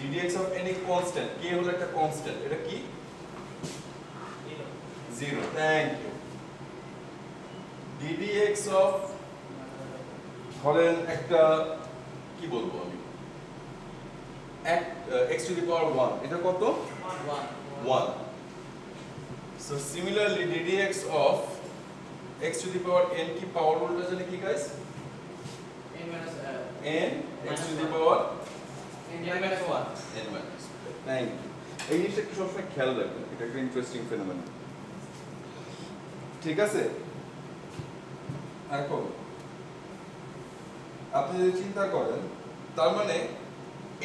ddx of any constant, k হলো একটা constant, এটা কি? 0. Thank you. ddx of ধরেন একটা কি বলবো আমি x to the power 1, এটা কত? 1. So similarly ddx of x to the power n কি পাওয়ার বলতে জানি কি guys? n x to the power n minus 1. n minus 1. Thank you. এই জিনিসটা একটু সবসময় খেয়াল রাখবেন, এটা একটা ইন্টারেস্টিং ফেনোমেনন। ঠিক আছে, এখন আপনি যদি চিন্তা করেন তার মানে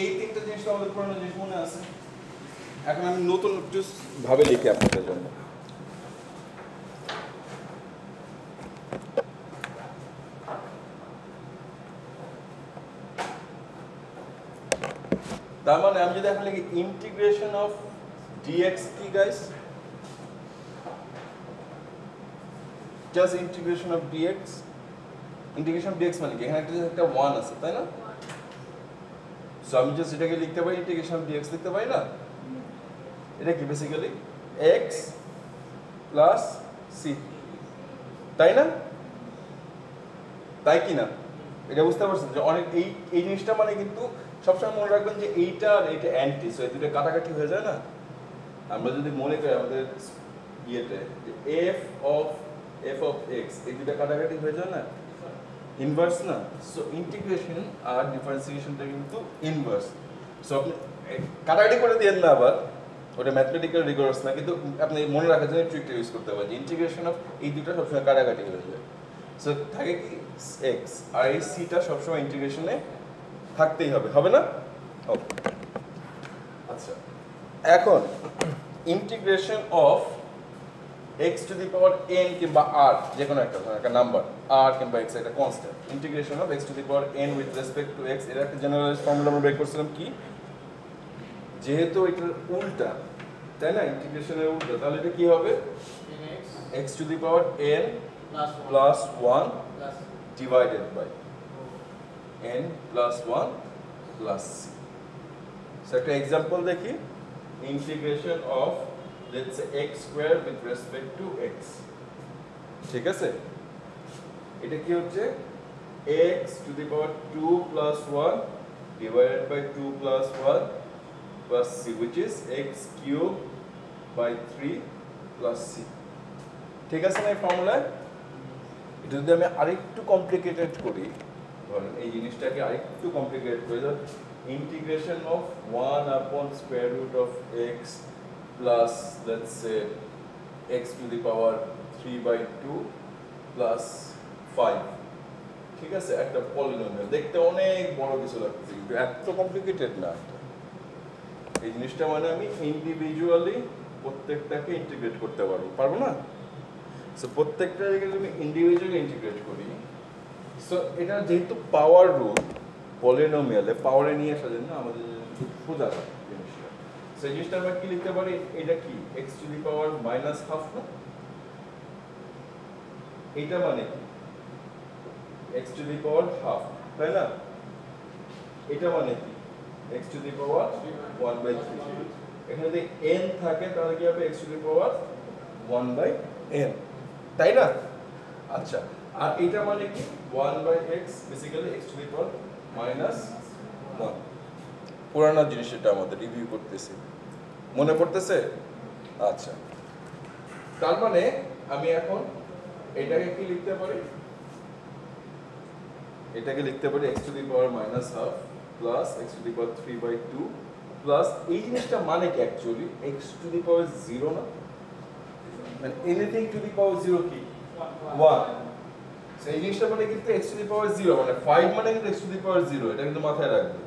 এই তিনটা জিনিস তো আমাদের পুরনো জিনিস মনে আছে। এখন আমি নতুন একটু ভাবে লিখি আপনাদের জন্য। তার মানে আমি যদি এখন লিখি ইন্টিগ্রেশন অফ dx কি guys? Just integration of dx। Integration of dx মানে কি? এখানে একটা 1 আছে তাই না? সো আমি জাস্ট এটাকে লিখতে পারি ইন্টিগ্রেশন অফ dx লিখতে পারি না? এটা কি বেসিক্যালি x প্লাস c, তাই না? তাই কি না? এটা বুঝতে পারছেন যে অনেক এই জিনিসটা মানে কিন্তু সবসময় মনে রাখবেন যে এইটা আর এইটা অ্যান্টি, সো এই দুটো কাটাকাটি হয়ে যায় না? আমরা যদি মনে করি আমাদের ইয়েতে যে f of x এই দুটো কাটাকাটি হয়ে যায় না, ইনভার্স না? সো ইন্টিগ্রেশন আর ডিফারেন্সিয়েশনটা কিন্তু ইনভার্স। সো আপনি কাটাকাটি করে দিয়েন না আবার, ওটা ম্যাথমেটিক্যাল রিগোরাস না, কিন্তু আপনি মনে রাখার জন্য ট্রিকটা ইউজ করতে পারেন। ইন্টিগ্রেশন অফ এই দুটো সবসময় কাটাকাটি হয়ে যায়। সো থাকে কি x আর এই cটা সবসময় ইন্টিগ্রেশনে থাকতেই হবে, হবে না? ওকে, আচ্ছা এখন integration of x to the power n কিংবা r যে কোনো একটা নাম্বার r কিংবা x একটা constant, integration of x to the power n with respect to x, এর একটা জেনারেলাইজড ফর্মুলা আমরা বের করছিলাম কি? যেহেতু এটার উল্টা তাই না, ইন্টিগ্রেশনের উল্টা, তাহলে এটা কি হবে? x to the power n plus 1 divided by n plus 1 plus c। So একটা এক্সাম্পল দেখি, integration of let's say x square with respect to x। ঠিক আছে, এটা কি হচ্ছে? x to the power 2 plus 1 divided by 2 plus 1 plus c, which is x cube by 3 plus c। ঠিক আছে না এই ফর্মুলা? এটা যদি আমি আরেকটু কমপ্লিকেটেড করি, ধরেন এই জিনিসটাকে আরেকটু কমপ্লিকেট করে দাও, integration of 1 upon square root of x plus let's say x to the power 3 by 2 plus 5। ঠিক আছে, একটা পলিনোমিয়াল দেখতে অনেক বড় কিছু লাগছে, কিন্তু এত কমপ্লিকেটেড না। এই জিনিসটা মানে আমি ইন্ডিভিজুয়ালি প্রত্যেকটাকে ইন্টিগ্রেট করতে পারবো না? সো প্রত্যেকটা যদি আমি ইন্ডিভিজুয়ালি ইন্টিগ্রেট করি, সো এটা যেহেতু পাওয়ার রুল, পলিনোমিয়ালে পাওয়ারে নিয়ে আসা যায় না, আমাদের সোজা জিনিসটা। সো এই জিনিসটা আমরা কি লিখতে পারি? এটা কি x to the power minus half না? এটা মানে কি x to the power half, তাই না? এটা মানে কি x to the power 1 by 3। এখানে যদি n থাকে তাহলে কি হবে? x to the power 1 by n, তাই না? আচ্ছা, আর এটা মানে কি 1 by x, basically x to the power minus 1। পুরানো জিনিস এটা আমাদের রিভিউ করতেছি, মনে পড়তেছে? আচ্ছা, তার মানে আমি এখন এটাকে কি লিখতে পারি? এটাকে লিখতে পারি x to the power minus half plus x to the power 3 by 2 plus এই জিনিসটা মানে কি actually x to the power 0 না, মানে এনিথিং টু দি পাওয়ার 0 কি 1। সো এই জিনিসটা মানে কিন্তু x to the power 0 মানে 5 মানে কিন্তু x to the power 0, এটা কিন্তু মাথায় রাখবেন।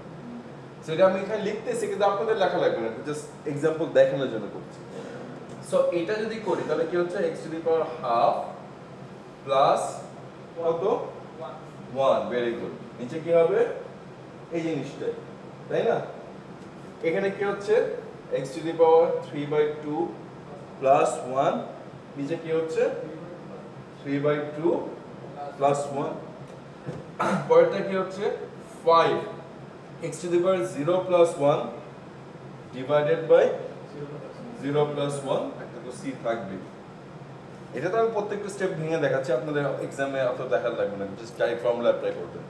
সো এটা আমি এখানে লিখতেছি কিন্তু আপনাদের লেখা লাগবে না, জাস্ট एग्जांपल দেখানোর জন্য করছি। সো এটা যদি করি তাহলে কি হচ্ছে? x to the power half plus কত? 1। Very good. নিচে কি হবে? এই জিনিসটা, তাই না? এখানে কি হচ্ছে? x to the power 3 by 2 plus 1, নিচে কি হচ্ছে? 3 by 2 plus 1। পরেরটা কি হচ্ছে? 5 x to the power 0 plus 1 divided by 0 plus 1 একটা তো সি থাকবে। এটা তো আমি প্রত্যেকটা স্টেপ ভেঙে দেখাচ্ছি, আপনাদের এক্সামে অত দেখার লাগবে না, জাস্ট ডাইরেক্ট ফর্মুলা অ্যাপ্লাই করবেন।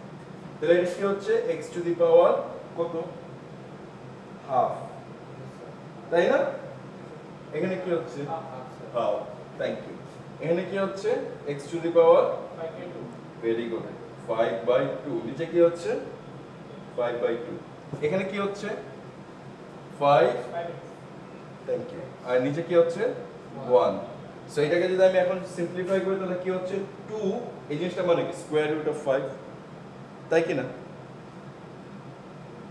তাহলে এটা কি হচ্ছে x টু দি পাওয়ার কত, হাফ, তাই না? এখানে কি হচ্ছে হাফ, থ্যাংক ইউ। এখানে কি হচ্ছে x to the power 5/2 very good 5/2, নিচে কি হচ্ছে 5/2, এখানে কি হচ্ছে 5, থ্যাংক ইউ, আর নিচে কি হচ্ছে 1। সো এটাকে যদি আমি এখন সিম্পলিফাই করি তাহলে কি হচ্ছে 2, এই জিনিসটা মানে কি স্কয়ার রুট অফ 5, তাই কি না?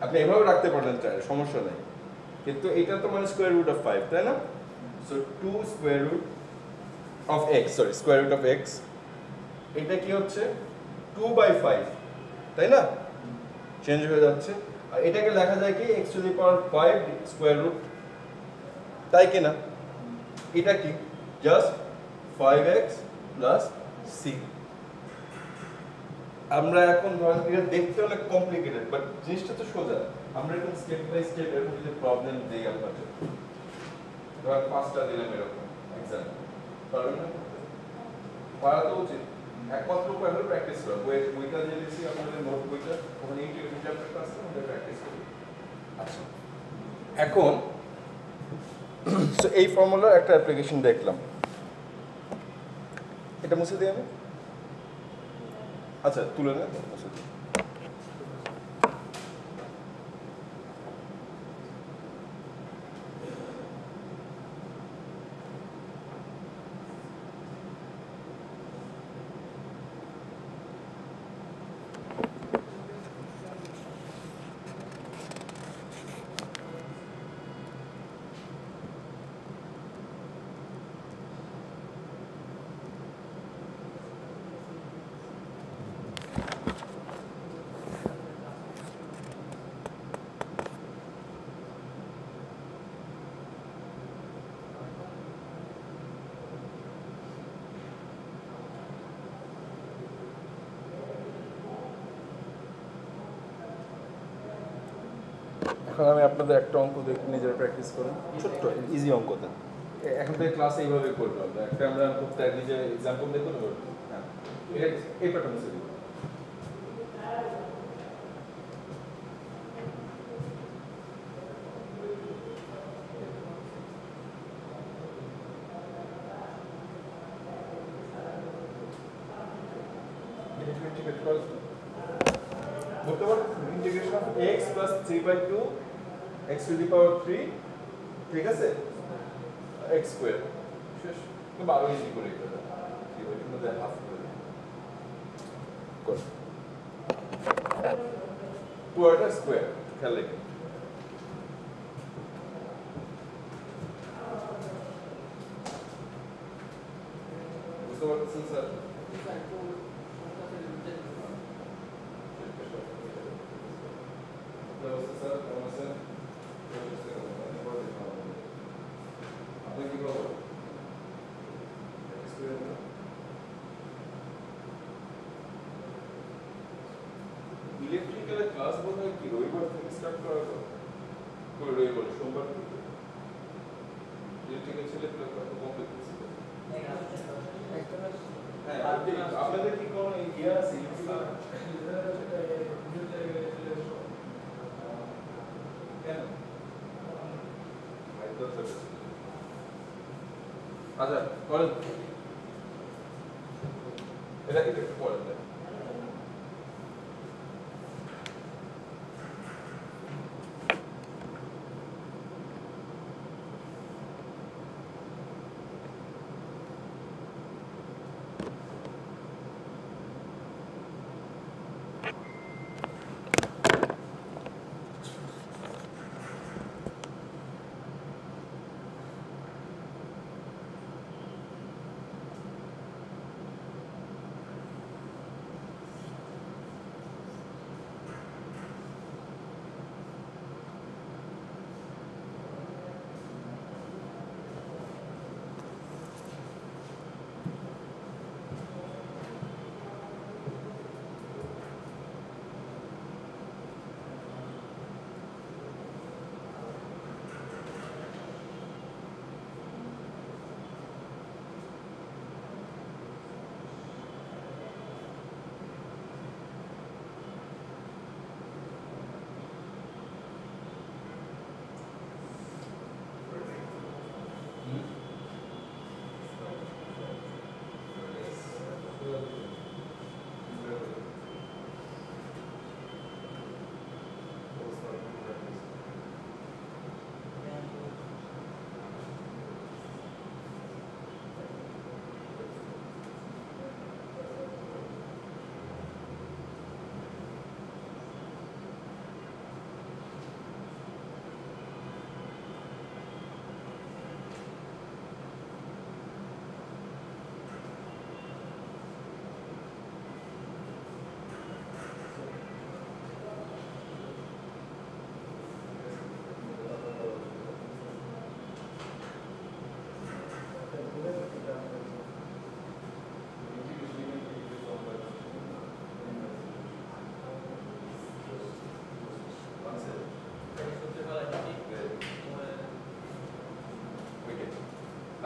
আপনি এভাবে রাখতে পারেন চাইলে, সমস্যা নেই, কিন্তু এটা তো মানে স্কয়ার রুট অফ 5, তাই না? So 2 square root of x, sorry square root of x, এটা কি হচ্ছে 2/5, তাই না? চেঞ্জ হয়ে যাচ্ছে, আর এটাকে লেখা যায় কি x to the power 5 square root, তাই কি না? এটা কি জাস্ট 5x প্লাস c। আমরা এখন ধরেন এটা দেখতে অনেক কমপ্লিকেটেড, বাট জিনিসটা তো সোজা। আমরা এখন স্টেপ বাই স্টেপ এরকম যদি প্রবলেম দেই আপনাদের, ধরেন 5টা দিলাম এরকম এক্সাম্পল, পারবেন না? পারা তো উচিত, একমাত্র উপায় হলো প্র্যাকটিস করা। বইটা যে দিয়েছি আপনাদের নোট বইটা, ওখানে ইন্টিগ্রেশন চ্যাপ্টারটা আছে, ওটা প্র্যাকটিস করি। আচ্ছা, এখন সো এই ফর্মুলার একটা অ্যাপ্লিকেশন দেখলাম, এটা মুছে দিই আমি, আচ্ছা তুলে নেন, মুছে দিই। এখন আমি আপনাদের একটা অঙ্ক দেখে নিজেরা প্র্যাকটিস করেন, ছোট্ট ইজি অঙ্ক দেন। এখন থেকে ক্লাসে এইভাবে করবো আমরা, একটা আমরা করতে নিজে এক্সাম্পল দেখুন। হ্যাঁ, এই প্যাটার্ন মুছে দিই। বলতে পারো integration of x plus 3/2 x to the power 3, ঠিক আছে, x স্কয়ার শেষ। তো 12 ইজি করে এটা, কি ওই মধ্যে হাফ করে কর, পুরোটা স্কয়ার, খেয়াল রাখবেন। বুঝতে পারছেন স্যার? ইলেকট্রিক্যাল ক্লাস বোধহয় কি রবিবার থেকে স্টার্ট করা হবে? কোন রবিবার? সোমবার থেকে ইলেকট্রিক্যাল ছেলে পেলে কত কমপ্লিট করছে? হ্যাঁ, আপনাদের কি কোনো ইয়ে আছে? কেন? আচ্ছা করেন, এটা কি একটু পরে দেয়।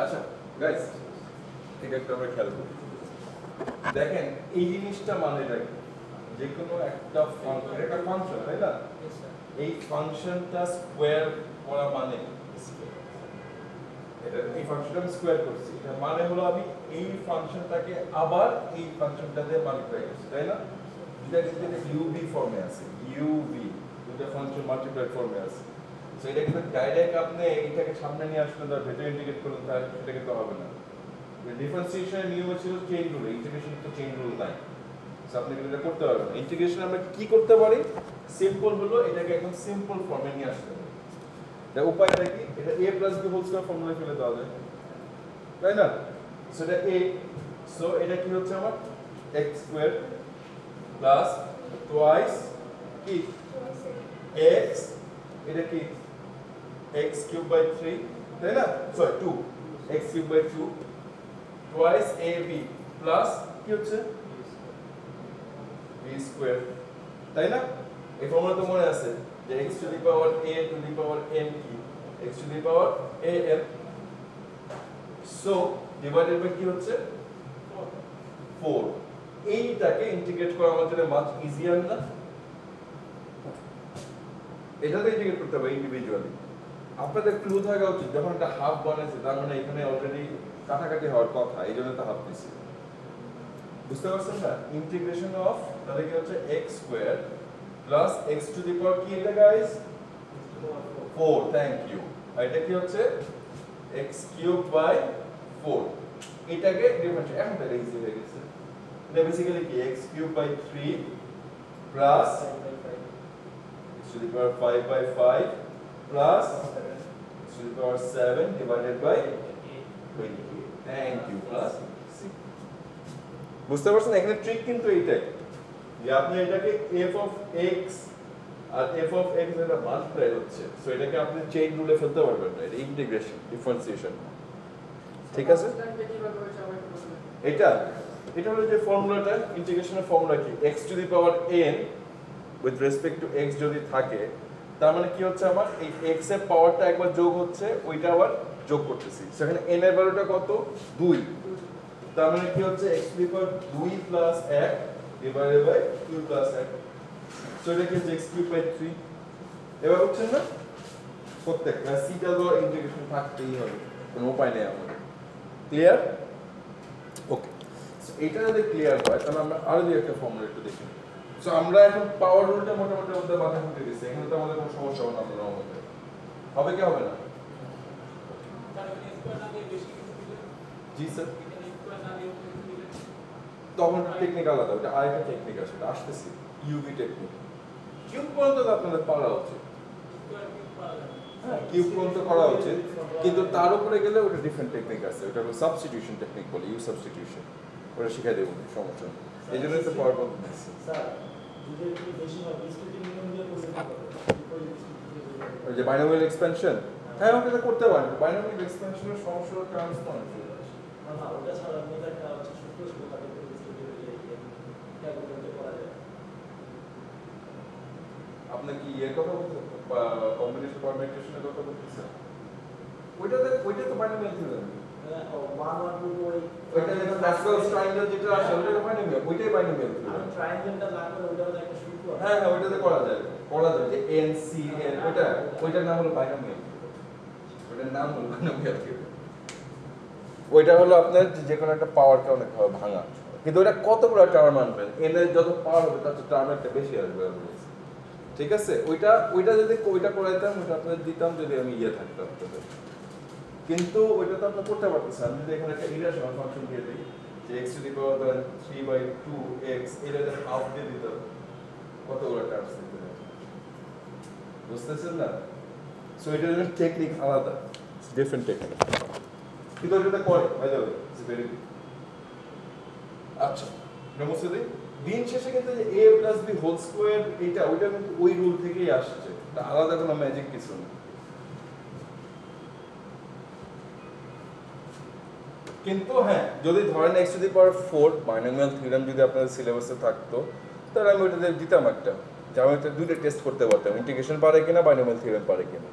আচ্ছা গাইস এটা একটু আমরা খেয়াল করি দেখেন এই জিনিসটা মানে কি যে কোনো একটা ফাংশন এটা ফাংশন তাই না Yes, sir. এই ফাংশনটা স্কয়ার করা মানে এটা এই ফাংশনটা আমি স্কয়ার করছি এটা মানে হলো আমি এই ফাংশনটাকে আবার এই ফাংশনটাতে মাল্টিপ্লাই করছি তাই না এটা কিন্তু ইউভি ফর্মে আছে ইউভি দুটো ফাংশন মাল্টিপ্লাই ফর্মে আছে সো এটা কিন্তু ডাইরেক্ট আপনি এটাকে সামনে নিয়ে আসলে তার ভেতরে ইন্টিগ্রেট করুন তাহলে সেটা কিন্তু হবে না ডিফারেন্সিয়েশনের নিয়ম ছিল চেইন রুল ইন্টিগ্রেশন তো চেইন রুল নাই সো আপনি এটা করতে পারবেন ইন্টিগ্রেশন আমরা কি করতে পারি সিম্পল হলো এটাকে একদম সিম্পল ফর্মে নিয়ে আসতে পারি এর উপায়টা কি এটা a + b হোল স্কয়ার ফর্মুলায় ফেলে দেওয়া যায় তাই না সো এটা a সো এটা কি হচ্ছে আমার x স্কয়ার প্লাস টুয়াইস কি x এটা কি x কিউব বাই 3 তাই না sorry 2 x cube by 2 twice ab plus কি হচ্ছে b স্কয়ার তাই না এই ফর্মুলা তো মনে আছে যে x to the power a to the power n কি x to the power a n so divided by কি হচ্ছে 4 এইটাকে ইন্টিগ্রেট করা আমাদের জন্য মাচ ইজিয়ার না এটাতে ইন্টিগ্রেট করতে হবে ইন্ডিভিজুয়ালি আপনাদের ক্লু থাকা উচিত যখন একটা হাফ বানাইছে তার মানে এখানে অলরেডি কাটাকাটি হওয়ার কথা এই জন্য তো হাফ দিছি বুঝতে পারছেন না ইন্টিগ্রেশন অফ তাহলে কি হচ্ছে x square plus x to the power কি এটা গাইস 4 থ্যাংক ইউ আর এটা কি হচ্ছে x কিউব বাই 4 এটাকে ডিফারেন্সিয়েট এখন তো ইজি হয়ে গেছে এটা বেসিক্যালি কি x cube by 3 plus x to the power 5 by 5 plus x to the power 7 divided by 28 thank you plus 6 বুঝতে পারছেন এখানে ট্রিক কিন্তু এইটাই যে আপনি এটাকে f of x আর f of x এর মাল্টিপ্লাই হচ্ছে সো এটাকে আপনি চেইন রুলে ফেলতে পারবেন না এটা ইন্টিগ্রেশন ডিফারেন্সিয়েশন ঠিক আছে এটা হলো যে ফর্মুলাটা ইন্টিগ্রেশনের ফর্মুলা কি x to the power n with respect to x যদি থাকে তার মানে কি হচ্ছে আমার এই x এর পাওয়ারটা একবার যোগ হচ্ছে ওইটা আবার যোগ করতেছি সেখানে n এর ভ্যালুটা কত 2 তার মানে কি হচ্ছে x to the power 2 plus 1 divided by 2 plus 1 so এটা কি হচ্ছে x কিউব বাই 3 এবার হচ্ছে না প্রত্যেকটা সিটা তো ইন্টিগ্রেশন থাকতেই হবে কোনো উপায় নেই আমাদের ক্লিয়ার ওকে সো এটা যদি ক্লিয়ার হয় তাহলে আমরা আরো দুই একটা ফর্মুলা একটু দেখি সো আমরা এখন পাওয়ার রুলটা মোটামুটি মধ্যে মাথা ঘুরতে দিচ্ছি এখানে তো আমাদের কোনো সমস্যা হবে না আমাদের মধ্যে হবে কি হবে না জি স্যার তখন টেকনিক আলাদা ওটা আরেকটা টেকনিক আছে এটা আসতেছি ইউভি টেকনিক কিউব পর্যন্ত তো আপনাদের পারা উচিত হ্যাঁ কিউব পর্যন্ত করা উচিত কিন্তু তার উপরে গেলে ওটা ডিফারেন্ট টেকনিক আছে ওটা হলো সাবস্টিটিউশন টেকনিক বলে ইউ সাবস্টিটিউশন ওটা শিখাই দেবো সমস্যা নেই এই জন্য তো পাওয়ার পয়েন্ট দিচ্ছি ওই যে বাইনোমিয়াল এক্সপেনশন হ্যাঁ ওটা তো করতে পারেন বাইনোমিয়াল এক্সপেনশনের সমস্যা ট্রান্সফর্ম না ওটা ছাড়া আপনি একটা সূত্র ছিল তাকে ক্যালকুলেট করা যায় আপনি কি এর কথা বলছেন কম্বিনেশন পারমিউটেশনের কথা বলছেন ওইটা তো বাইনোমিয়াল থিওরেম 1 1 2 ওইটা যেটা প্যাসকালস ট্রায়াঙ্গেল যেটা আছে ওটা বাইনোমিয়াল ওইটাই বাইনোমিয়াল থিওরেম ট্রায়াঙ্গেলটা না করে ওটাও একটা সূত্র হ্যাঁ ওইটাতে করা যায় যে NCN ওইটার নাম হলো বাইনোমিয়াল ওইটার নাম হলো বাইনোমিয়াল থিওরেম ওইটা হলো আপনার যে কোনো একটা পাওয়ারকে অনেকভাবে ভাঙা কিন্তু ওটা কতগুলো টার্ম আনবেন n এর যত পাওয়ার হবে তার টার্ম একটা বেশি আসবে ঠিক আছে ওইটা যদি ওইটা করাইতাম ওইটা আপনাদের দিতাম যদি আমি থাকতাম আপনাদের কিন্তু ওইটা তো আপনি করতে পারতেছেন আমি যদি এখানে একটা ইরেশনাল ফাংশন দিয়ে দিই যে x to the power 3/2x এর হাফ দিয়ে দিতাম কতগুলো টার্মস দিতে হবে বুঝতেছেন না সো এটার টেকনিক আলাদা ডিফারেন্ট টেকনিক কিন্তু ওইটা করে by the way it's very good আচ্ছা নমস্তে দিন শেষে কিন্তু যে a প্লাস b হোল স্কয়ার এটা ওইটা কিন্তু ওই রুল থেকেই আসছে এটা আলাদা কোনো ম্যাজিক কিছু না কিন্তু হ্যাঁ যদি ধরেন x to the power 4 binomial theorem যদি আপনাদের সিলেবাসে থাকতো তাহলে আমি ওইটাতে দিতাম একটা যে আমি এটা দুইটা টেস্ট করতে পারতাম ইন্টিগ্রেশন পারে কিনা বাইনোমিয়াল থিওরেম পারে কিনা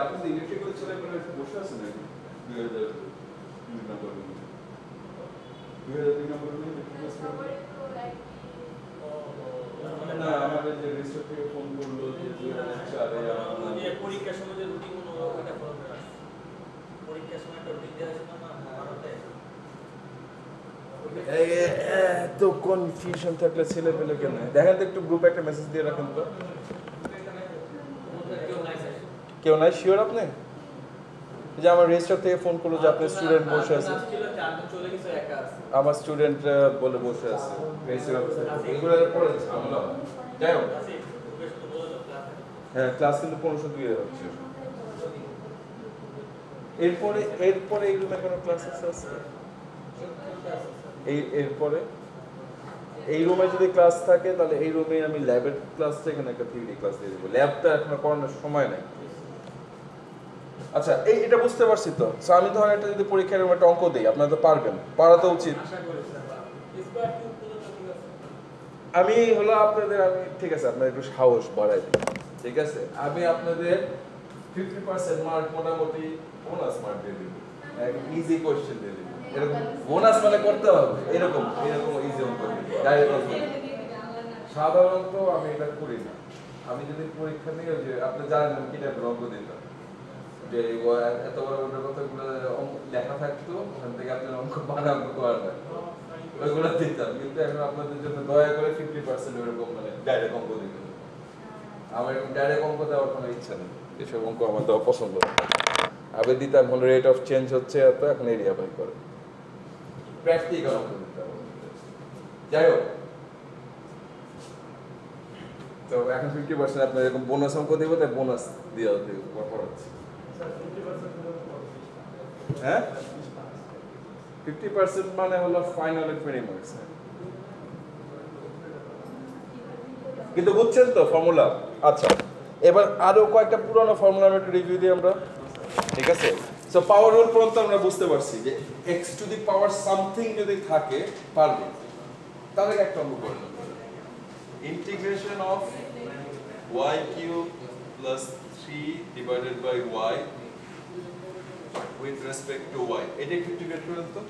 আপনি তো ইলেকট্রিক্যাল ছেলে করে বসে আছেন নাকি 2002 নম্বর 2002 নম্বর না আমাদের যে রেজিস্টার থেকে ফোন করলো যে 2004 এ পরীক্ষার সময় যে রুটিন ওটা ফলো করা পরীক্ষার সময় একটা রুটিন দেওয়া ছিল না ভারতে এত কনফিউশন থাকলে ছেলে পেলে কেন দেখেন তো একটু গ্রুপে একটা মেসেজ দিয়ে রাখেন তো কেউ নাই শিওর আপনি যে আমার রেজিস্টার থেকে ফোন করলো যে আপনার স্টুডেন্ট বসে আছে আমার স্টুডেন্ট বলে বসে আছে রেজিস্টার অফিসে এগুলো পড়েছে আমরা যাই হোক হ্যাঁ ক্লাস কিন্তু 1502 এ হচ্ছে এরপরে এই রুমে কোনো ক্লাসেস আছে এরপরে এই রুমে যদি ক্লাস থাকে তাহলে এই রুমে আমি ল্যাবের ক্লাসটা এখানে একটা থিওরি ক্লাস দিয়ে দেবো ল্যাবটা এখন করানোর সময় নেই আচ্ছা এটা বুঝতে পারছি তো সো আমি ধরেন একটা যদি পরীক্ষার রুমে একটা অঙ্ক দেই আপনারা তো পারবেন পারা তো উচিত আমি হলো আপনাদের আমি ঠিক আছে আপনাদের একটু সাহস বাড়াই দিই ঠিক আছে আমি আপনাদের 50% মার্ক মোটামুটি বোনাস মার্ক দিয়ে দিব একদম ইজি কোশ্চেন দিয়ে দিব এরকম বোনাস মানে করতে হবে এরকম ইজি অঙ্ক ডাইরেক্ট অঙ্ক সাধারণত আমি এটা করি না আমি যদি পরীক্ষা নিয়ে যে আপনি জানেন কি টাইপের অঙ্ক দিতাম যে এত বড় বড় কথাগুলো লেখা থাকতো ওখান থেকে আপনার অঙ্ক বানানো করার ওইগুলো দিতাম কিন্তু এখন আপনাদের জন্য দয়া করে 50% এরকম মানে ডাইরেক্ট অঙ্ক দিতে আমার এরকম ডাইরেক্ট অঙ্ক দেওয়ার কোনো ইচ্ছা নেই এসব অঙ্ক আমার দেওয়া পছন্দ আগে দিতাম হলো রেট অফ চেঞ্জ হচ্ছে এত এখন এরিয়া বাই করে প্র্যাকটিক্যাল অঙ্ক দিতাম যাই হোক তো এখন 50% আপনার এরকম বোনাস অঙ্ক দিব তাই বোনাস দিয়ে পড়াচ্ছি হ্যাঁ 50% মানে হলো ফাইনাল 20 মার্কস কিন্তু বুঝছেন তো ফর্মুলা আচ্ছা এবার আরো কয়েকটা পুরনো ফর্মুলা আমরা একটু রিভিউ দিই আমরা ঠিক আছে সো পাওয়ার রুল পর্যন্ত আমরা বুঝতে পারছি যে x to the power something যদি থাকে পারবে তাহলে একটা অঙ্ক করব integration of y cube plus 3 divided by y with respect to y এটা একটু ইন্টিগ্রেট করুন তো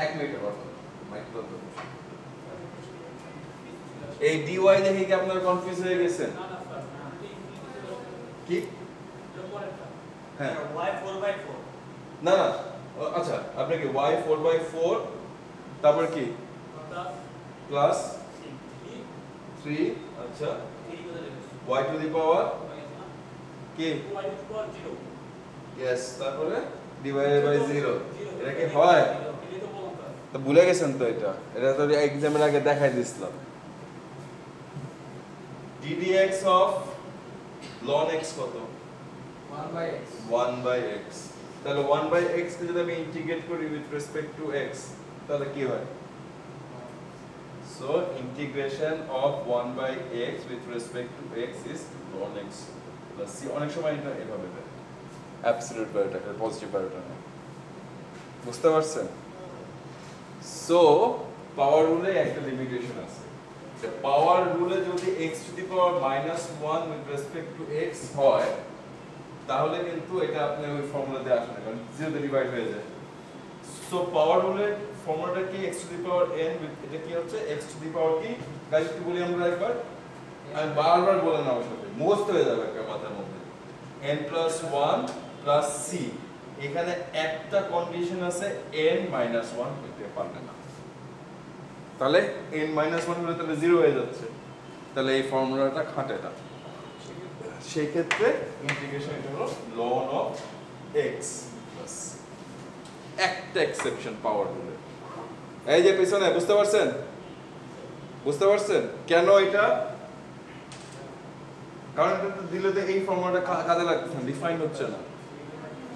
এক মিনিটের কথা মাইক্রো এই ডিওয়াই দেখে কি আপনারা কনফিউজ হয়ে গেছেন কি হ্যাঁ y4/4 না না আচ্ছা আপনি কি y4/4 তারপর কি প্লাস 3 আচ্ছা y টু দি পাওয়ার কি यस তারপরে ডিভাইডেড বাই 0 এটা কি হয় তো ভুলে গেছেন তো এটা তো এক্সামের আগে দেখাই দিছিলাম ddx of ln x কত 1/x তাহলে 1/x কে যদি আমি ইন্টিগ্রেট করি উইথ রেসপেক্ট টু x তাহলে কি হয় so integration of 1/x with respect to x is ln x plus c অনেক সময় এটা এভাবে দেয় অ্যাবসলিউট ভ্যালুটা পজিটিভ ভ্যালুটা না বুঝতে পারছেন সো পাওয়ার রুলে একটা লিমিটেশন আছে যে পাওয়ার রুলে যদি x to the power -1 with respect to x হয় তাহলে কিন্তু এটা আপনি ওই ফর্মুলাতে আসে না কারণ 0 তে ডিভাইড হয়ে যায় সো পাওয়ার রুলের ফর্মুলাটা কি x to the power n with এটা কি হচ্ছে x টু দি পাওয়ার কি গাইস একটু বলি আমরা একবার আমি বারবার বলে নাও সাথে মুখস্থ হয়ে যাবে একটা মাথার মধ্যে n + 1 + c এখানে একটা কন্ডিশন আছে n - 1 হতে পারবে না তাহলে n - 1 হলে তাহলে 0 হয়ে যাচ্ছে তাহলে এই ফর্মুলাটা খাটে না সেই ক্ষেত্রে ইন্টিগ্রেশন এটা হলো ln of x একটা এক্সেপশন পাওয়ার রুলে। এই যে পিছনে বুঝতে পারছেন? বুঝতে পারছেন কেন এটা? কারণ এটা তো দিলে তো এই ফর্মুলাটা কাজে লাগছে না, ডিফাইন হচ্ছে না,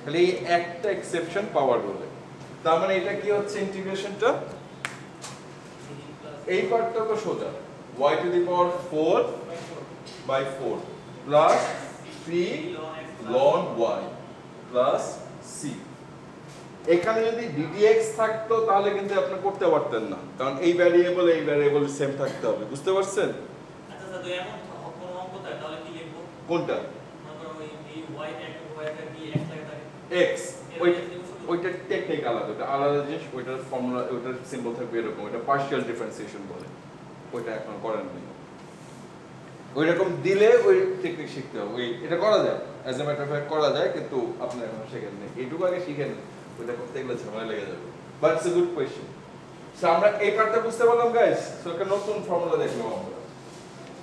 খালি এই একটা এক্সেপশন পাওয়ার রুলে। তার মানে এটা কি হচ্ছে ইন্টিগ্রেশনটা? এই পার্টটা তো সোজা, y to the power 4 by 4 plus 3 ln y plus c। এখানে যদি ddx থাকতো তাহলে কিন্তু আপনি করতে পারতেন না, কারণ এই ভ্যারিয়েবল সেম থাকতে হবে। বুঝতে পারছেন? আচ্ছা স্যার, তো এমন কোন অঙ্ক থাকে তাহলে কি লিখবো? কোনটা? মনে করো ওই y একটা কি x লেখা থাকে, x ওইটা টেকনিক আলাদা, ওটা আলাদা জিনিস, ওইটার ফর্মুলা ওইটার সিম্বল থাকবে এরকম, এটা পার্শিয়াল ডিফারেন্সিয়েশন বলে, ওইটা এখন করেন না। ওই রকম দিলে ওই টেকনিক শিখতে হবে, ওই এটা করা যায়, as a matter of fact করা যায়, কিন্তু আপনি এখন শেখেন না, এইটুকু আগে শিখেন, ওইটা করতে গেলে ঝামেলা লেগে যাবে। But it's a good question. So আমরা এই পার্টটা বুঝতে পারলাম গাইস। সো একটা নতুন ফর্মুলা দেখলাম আমরা,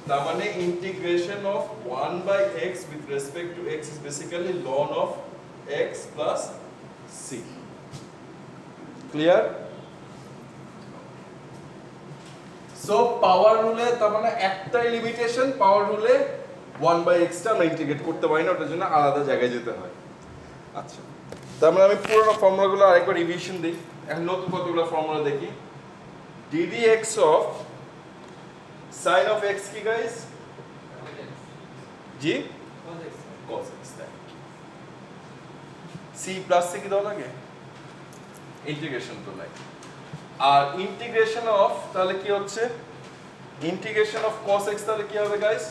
তার মানে integration of 1 by x with respect to x is basically ln of x plus c। Clear? So power রুলে তার মানে একটাই লিমিটেশন, পাওয়ার রুলে 1 বাই x টা আমরা ইন্টিগ্রেট করতে পারি না, ওটার জন্য আলাদা জায়গায় যেতে হয়। আচ্ছা, তার মানে আমি পুরোনো ফর্মুলাগুলো আরেকবার রিভিশন দিই, এখন নতুন কতগুলো ফর্মুলা দেখি। ddx of sin of x কি গাইস? জি cos x। c plus c কি দাও লাগে? ইন্টিগ্রেশন তো লাগে। আর ইন্টিগ্রেশন অফ তাহলে কি হচ্ছে? ইন্টিগ্রেশন অফ cos x তাহলে কি হবে গাইস?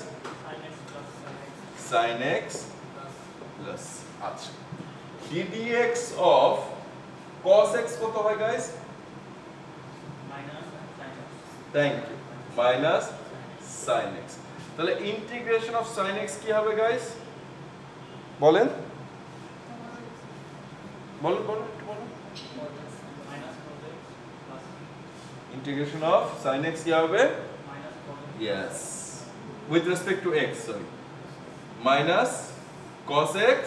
sin x প্লাস। আচ্ছা, ddx অফ cos x কত হয় guys? Thank you, minus sin x। তাহলে ইন্টিগ্রেশন অফ sin x কি হবে গাইস? বলেন বলুন বলুন একটু বলুন। ইন্টিগ্রেশন অফ sin x কি হবে? Yes, with respect to x, sorry, minus cos x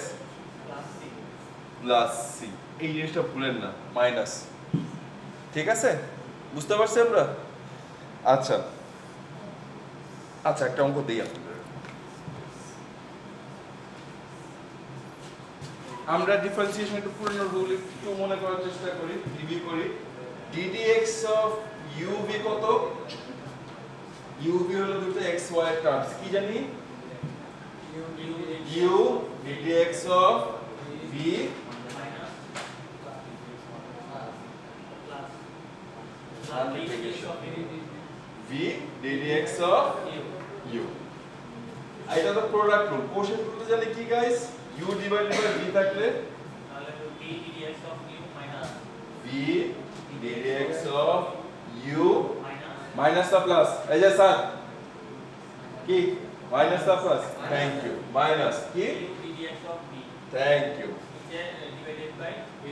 plus c। এই জিনিসটা ভুলেন না, মাইনাস। ঠিক আছে, বুঝতে পারছি আমরা? আচ্ছা আচ্ছা, একটা অঙ্ক দিই আপনাদের। আমরা ডিফারেন্সিয়েশন একটু পুরনো রুল একটু মনে করার চেষ্টা করি, রিভিউ করি। ddx অফ uv কত? uv হলো দুটো x y এর টার্মস, কি জানি? u ddx of v v ddx of u। এটা তো প্রোডাক্ট রুল। কোশেন্ট রুল জানি কি guys? u divided by v থাকলে তাহলে b ddx of u minus v ddx of u minus minus the plus. এই যে স্যার কি minus the plus? Thank you, minus কি? u ddx of b thank you, divided by b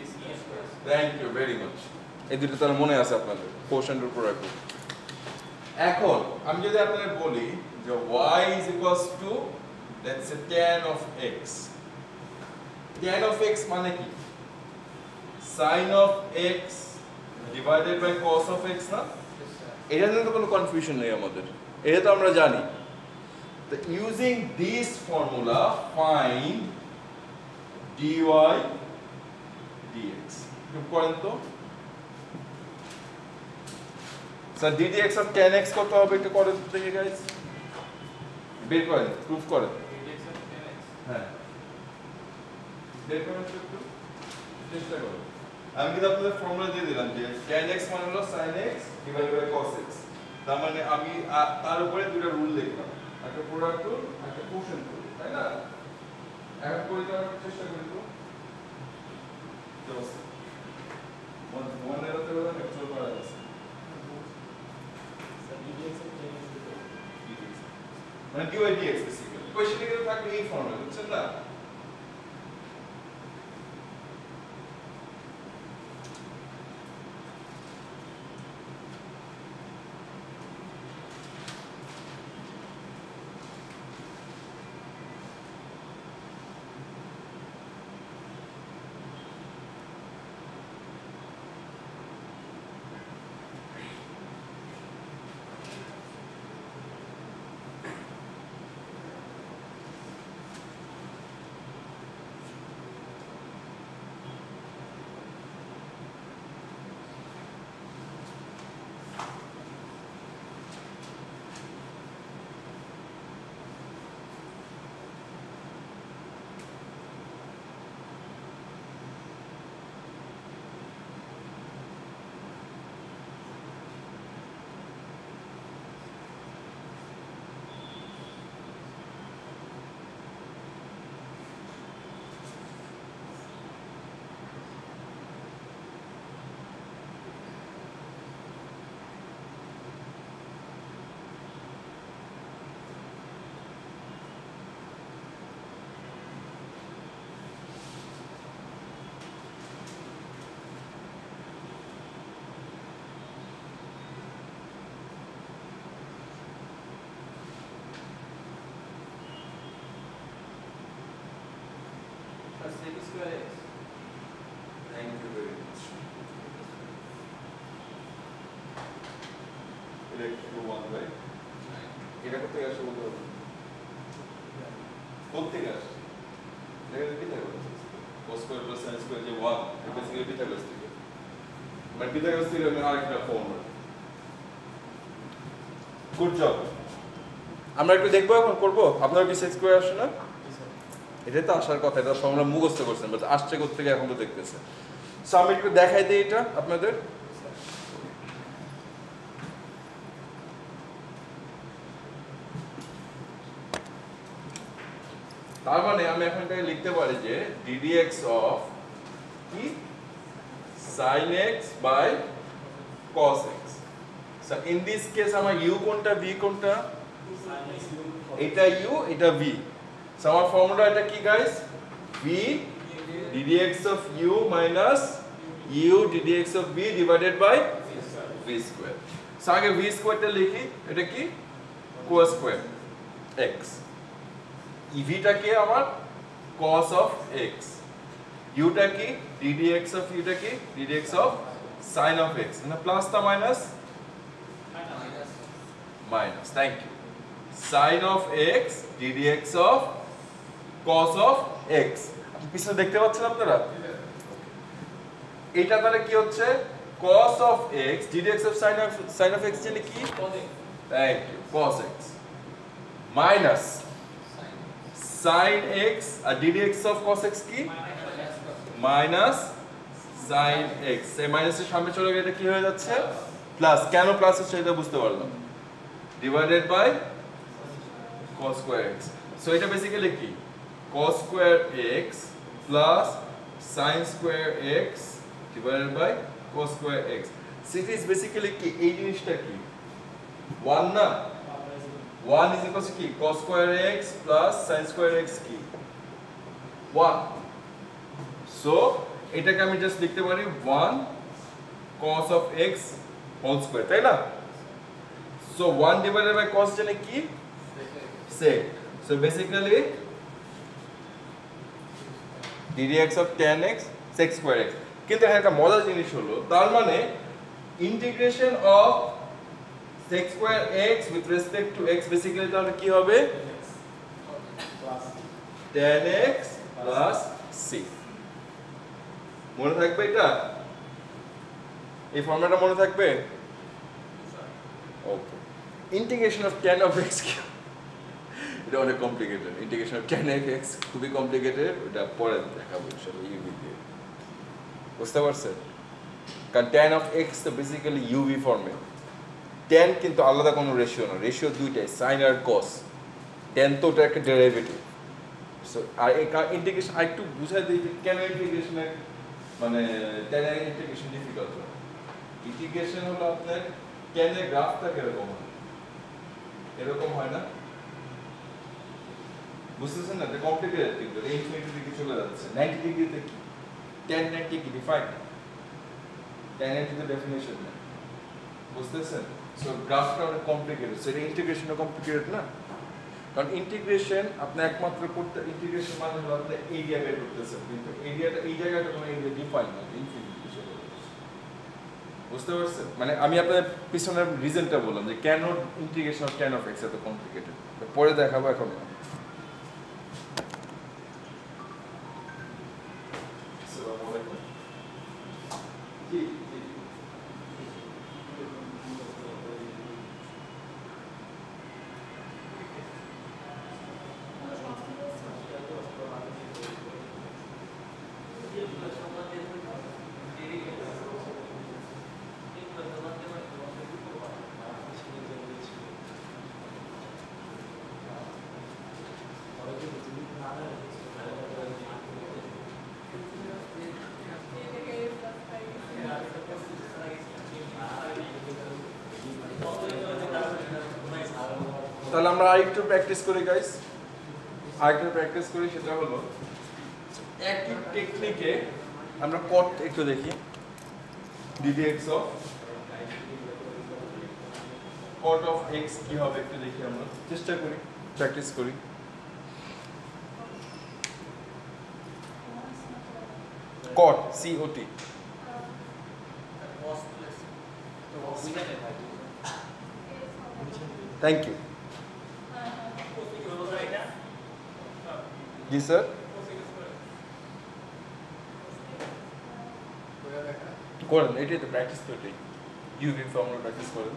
square। Thank you very much. এই দুটো তাহলে মনে আছে আপনাদের, কোশেন্ট রুল প্রোডাক্ট রুল। এখন আমি যদি আপনাদের বলি যে y is equals to let's say tan of x, tan of x মানে কি? sin of x divided by cos of x না? এটা নিয়ে তো কোনো কনফিউশন নেই আমাদের, এটা তো আমরা জানি। তো using this formula find dy dx। একটু করেন তো sir, ddx of tan x কত হবে একটু করেন তো দেখি গাইস, বের করেন, প্রুফ করেন। হ্যাঁ বের করেন তো একটু, চেষ্টা করুন। আমি কিন্তু আপনাদের ফর্মুলা দিয়ে দিলাম যে tan x মানে হলো sin x divided by cos x। তার মানে আমি তার উপরে দুটো রুল লিখলাম, একটা প্রোডাক্ট রুল, একটা কোশেন্ট রুল, তাই না? এখন করে দেওয়ার চেষ্টা করি তো। দোস্ত মনে রাখতে হবে, ক্যাপচার করা আছে। মানে dy dx বেসিক্যালি কোশ্চেনে কিন্তু থাকবে এই ফর্মুলা, বুঝছেন না? square x. Thank you very much. এটা একটু 1 বাই এটা কোথায় আসে বলতে পারবেন? কোথেকে আসে? এটা Pythagoras. cos square plus sin square যে 1 এটা বেসিক্যালি পিথাগোরাস থেকে। মানে পিথাগোরাস থেকে আরেকটা ফর্ম। Good job. আমরা একটু দেখবো এখন করবো। আপনারা কি সেক্স স্কয়ার আসে না? এটা তো আসার কথা, এটা সব আমরা মুখস্থ করছেন, বাট আসছে কোথেকে এখন তো দেখতেছে। সো আমি একটু দেখাই দিই এটা আপনাদের। তার মানে আমি এখন এটাকে লিখতে পারি যে ddx অফ কি sin x by cos x। So in this case আমার u কোনটা v কোনটা? এটা u এটা v। সো আমার ফর্মুলা এটা কি guys? v ddx of u minus u ddx of v divided by v square। So আগে v স্কয়ারটা লিখি, এটা কি cos স্কয়ার x, v টা কি আমার cos of x, u টা কি ddx of u টা কি ddx of sin of x, মানে প্লাস টা minus minus, thank you, sin of x ddx of cos of x। আপনি পিছনে দেখতে পাচ্ছেন আপনারা? এটা তাহলে কি হচ্ছে cos of x ddx of sin of x মানে কি? Thank you, cos x minus sin x আর ddx of cos x কি মাইনাস sin x। এই মাইনাসের সামনে চলে গেলে এটা কি হয়ে যাচ্ছে প্লাস। কেন প্লাস হচ্ছে এটা বুঝতে পারলাম, divided by cos square x। So এটা বেসিক্যালি কি cos square x plus sin square x divided by cos square x। So it is basically কি এই জিনিসটা কি 1 না? 1 is equal to কি cos square x plus sin square x কি 1। So এটাকে আমি জাস্ট লিখতে পারি 1 cos of x whole square, তাই না? সো 1 divided by cos জানে কি sec। So basically ddx of tan x sec square x। কিন্তু এখানে একটা মজার জিনিস হলো, তার মানে integration of sec square x with respect to x basically তাহলে কি হবে tan x plus c। মনে থাকবে এটা? এই ফর্মুলাটা মনে থাকবে? Okay. Integration of tan of x কি? এটা অনেক complicated. Integration of tan x খুবই কমপ্লিকেটেড, এটা পরে দেখাবো ইনশাআল্লাহ ইউভি দিয়ে। বুঝতে পারছেন? কারণ tan of x তো বেসিক্যালি ইউভি ফর্মে। tan কিন্তু আলাদা কোনো রেশিও না, রেশিও দুইটাই sin আর cos। tan তো ওটা একটা ডেরিভেটিভ। সো আর এই ইন্টিগ্রেশন আরেকটু বুঝাই দিই যে কেন ইন্টিগ্রেশনের মানে tan এর ইন্টিগ্রেশন ডিফিকাল্ট হয়। ইন্টিগ্রেশন হলো আপনার tan এর গ্রাফটা কিরকম হয়, এরকম হয় না? বুঝতেছেন না? এটা কমপ্লিকেটেড কিন্তু ইনফিনিটি দিকে চলে যাচ্ছে। 90 ডিগ্রিতে কি tan 90 কি ডিফাইন? tan এর কিন্তু ডেফিনিশন নেই, বুঝতেছেন? সো গ্রাফটা অনেক কমপ্লিকেটেড। সো এটা ইন্টিগ্রেশনও কমপ্লিকেটেড না, কারণ ইন্টিগ্রেশন আপনি একমাত্র করতে ইন্টিগ্রেশন মানে হলো আপনি এরিয়া বের করতেছেন, কিন্তু এরিয়াটা এই জায়গাটা কোনো এরিয়া ডিফাইন না, ইনফিনিটি চলে যাচ্ছে। বুঝতে পারছেন? মানে আমি আপনাদের পিছনের রিজনটা বললাম যে কেন integration of tan of x এত কমপ্লিকেটেড, পরে দেখাবো, এখন না। আসসালামু আলাইকুম। জি জি তাহলে আমরা আরেকটু প্র্যাকটিস করি গাইস, আরেকটু প্র্যাকটিস করি। সেটা হলো একই টেকনিকে আমরা কট একটু দেখি, ddx of cot of x কি হবে একটু দেখি, আমরা চেষ্টা করি, প্র্যাকটিস করি। cot COT cos plus বুঝাতে ভাই thank you cosec হলো স্যার এটা জি স্যার কোয়া দেখা করেন এটাই তো প্র্যাকটিস তো এটাই ইউভি ফর্মুলা প্র্যাকটিস করেন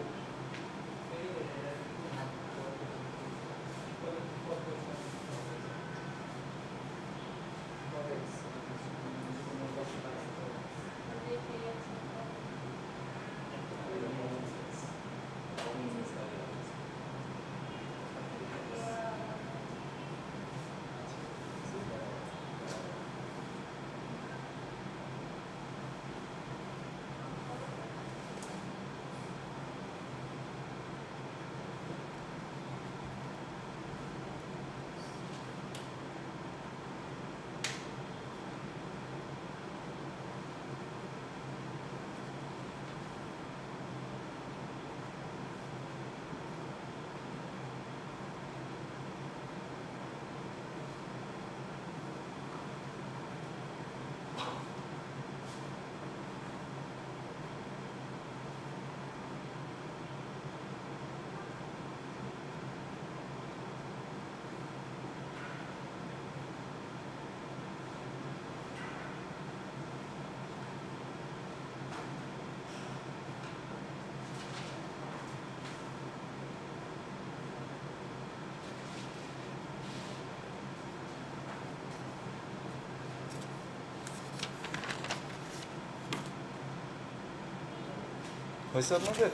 হয়েছে আপনাদের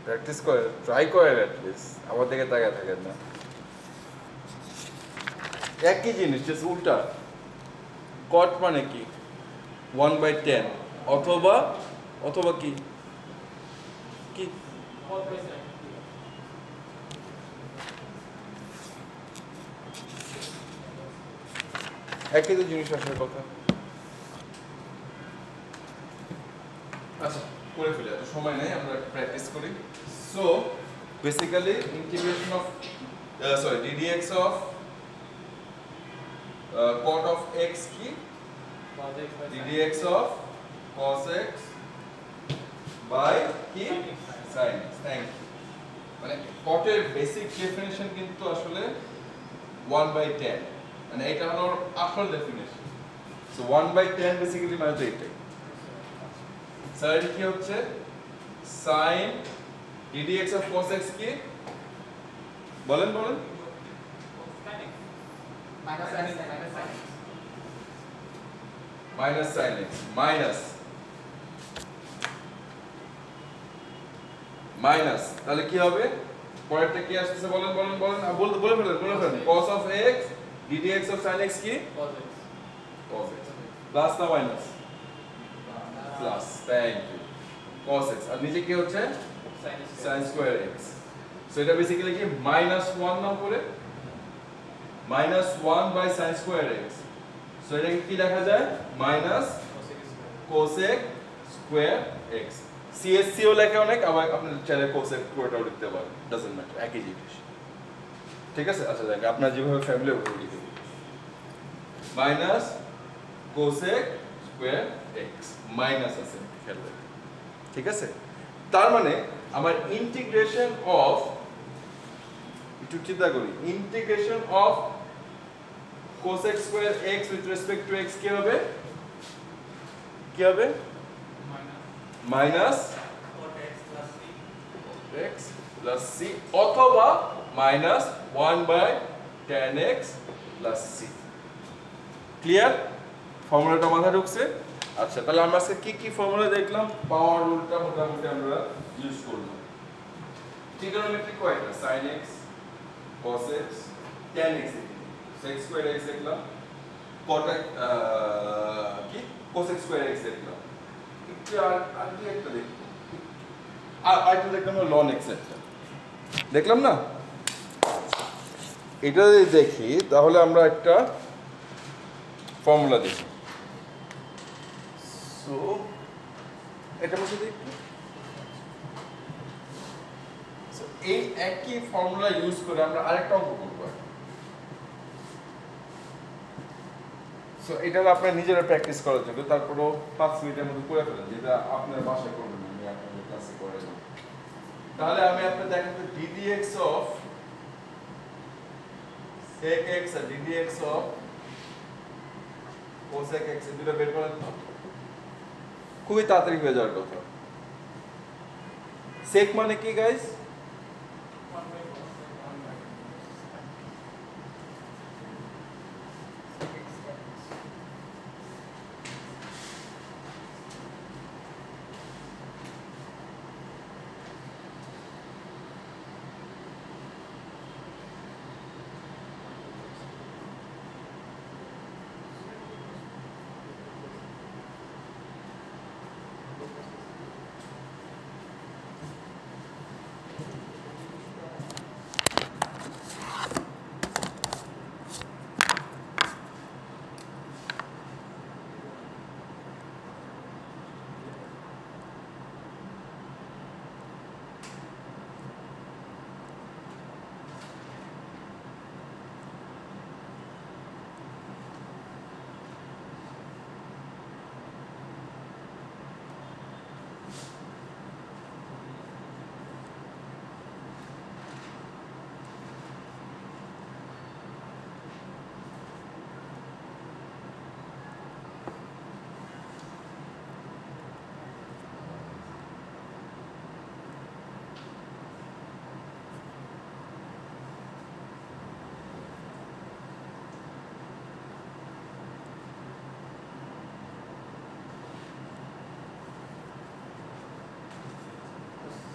প্র্যাকটিস করে ট্রাই করেন অ্যাটলিস্ট আমার দিকে তাকায় থাকেন না একই জিনিস জাস্ট উল্টা কট মানে কি 1/10 অথবা অথবা কি কি cos by sin একই তো জিনিস আসার কথা আচ্ছা করে ফেলি এত সময় নেই আমরা প্র্যাকটিস করি so basically integration of sorry ddx of cot of x কি cos x by sin ddx of cos x by কি sin x থ্যাংক ইউ মানে cot এর বেসিক ডেফিনিশন কিন্তু আসলে 1/10 মানে এটা হলো আসল ডেফিনিশন সো 1/10 বেসিক্যালি মানে তো এটাই স্যার এটা কি হচ্ছে sin ddx of cos x কি বলেন বলেন minus sin x minus sin x minus minus তাহলে কি হবে পরেরটা কি আসছে বলেন বলেন বলেন বলে ফেলেন cos of x ddx of sin x কি cos x cos x plus না minus plus thank you cos x আর নিচে কি হচ্ছে sin x sin square x so এটা বেসিক্যালি কি -1 নাম করে -1 by sin square x so এটা কি লেখা যায় minus cosec square cosec square x CSC ও লেখা অনেক আবার আপনি চাইলে cosec পুরোটাও লিখতে পারেন ডাজন্ট ম্যাটার একই জিনিস ঠিক আছে আচ্ছা দেখ আপনার যেভাবে ফ্যামিলি ওভাবে লিখে দিন minus cosec square x minus আছে খেয়াল রাখবেন ঠিক আছে তার মানে আমার ইন্টিগ্রেশন অফ একটু চিন্তা করি integration of cosec square x with respect to x কি হবে minus cot x plus c x plus c অথবা minus 1/10x plus c clear ফর্মুলাটা মাথায় ঢুকছে আচ্ছা তাহলে আমরা আজকে কি কি ফর্মুলা দেখলাম পাওয়ার রুলটা মোটামুটি আমরা ইউজ করলাম ট্রিগোনোমেট্রি কয়টা sin x cos x tan x sec square x দেখলাম cot x কি cosec square x দেখলাম একটু আর কি একটা দেখলাম আর একটা দেখলাম ln x একটা দেখলাম না এটা যদি দেখি তাহলে আমরা একটা ফর্মুলা দেখি সো এটা মধ্যে দেখি সো এই একই ফর্মুলা ইউজ করে আমরা আরেকটা অঙ্ক করব সো এটা হলো আপনার নিজেরা প্র্যাকটিস করার জন্য, তারপরও 5 মিনিটের মধ্যে করে ফেলেন, যেটা আপনার বাসায় করবেন, আমি আপনাদের ক্লাসে করে দেব। তাহলে আমি আপনাদের দেখাতে ddx অফ sec x আর ddx অফ cosec x এই দুটো বের করেন তো। খুবই তাড়াতাড়ি হয়ে যাওয়ার কথা। sec মানে কি গাইস?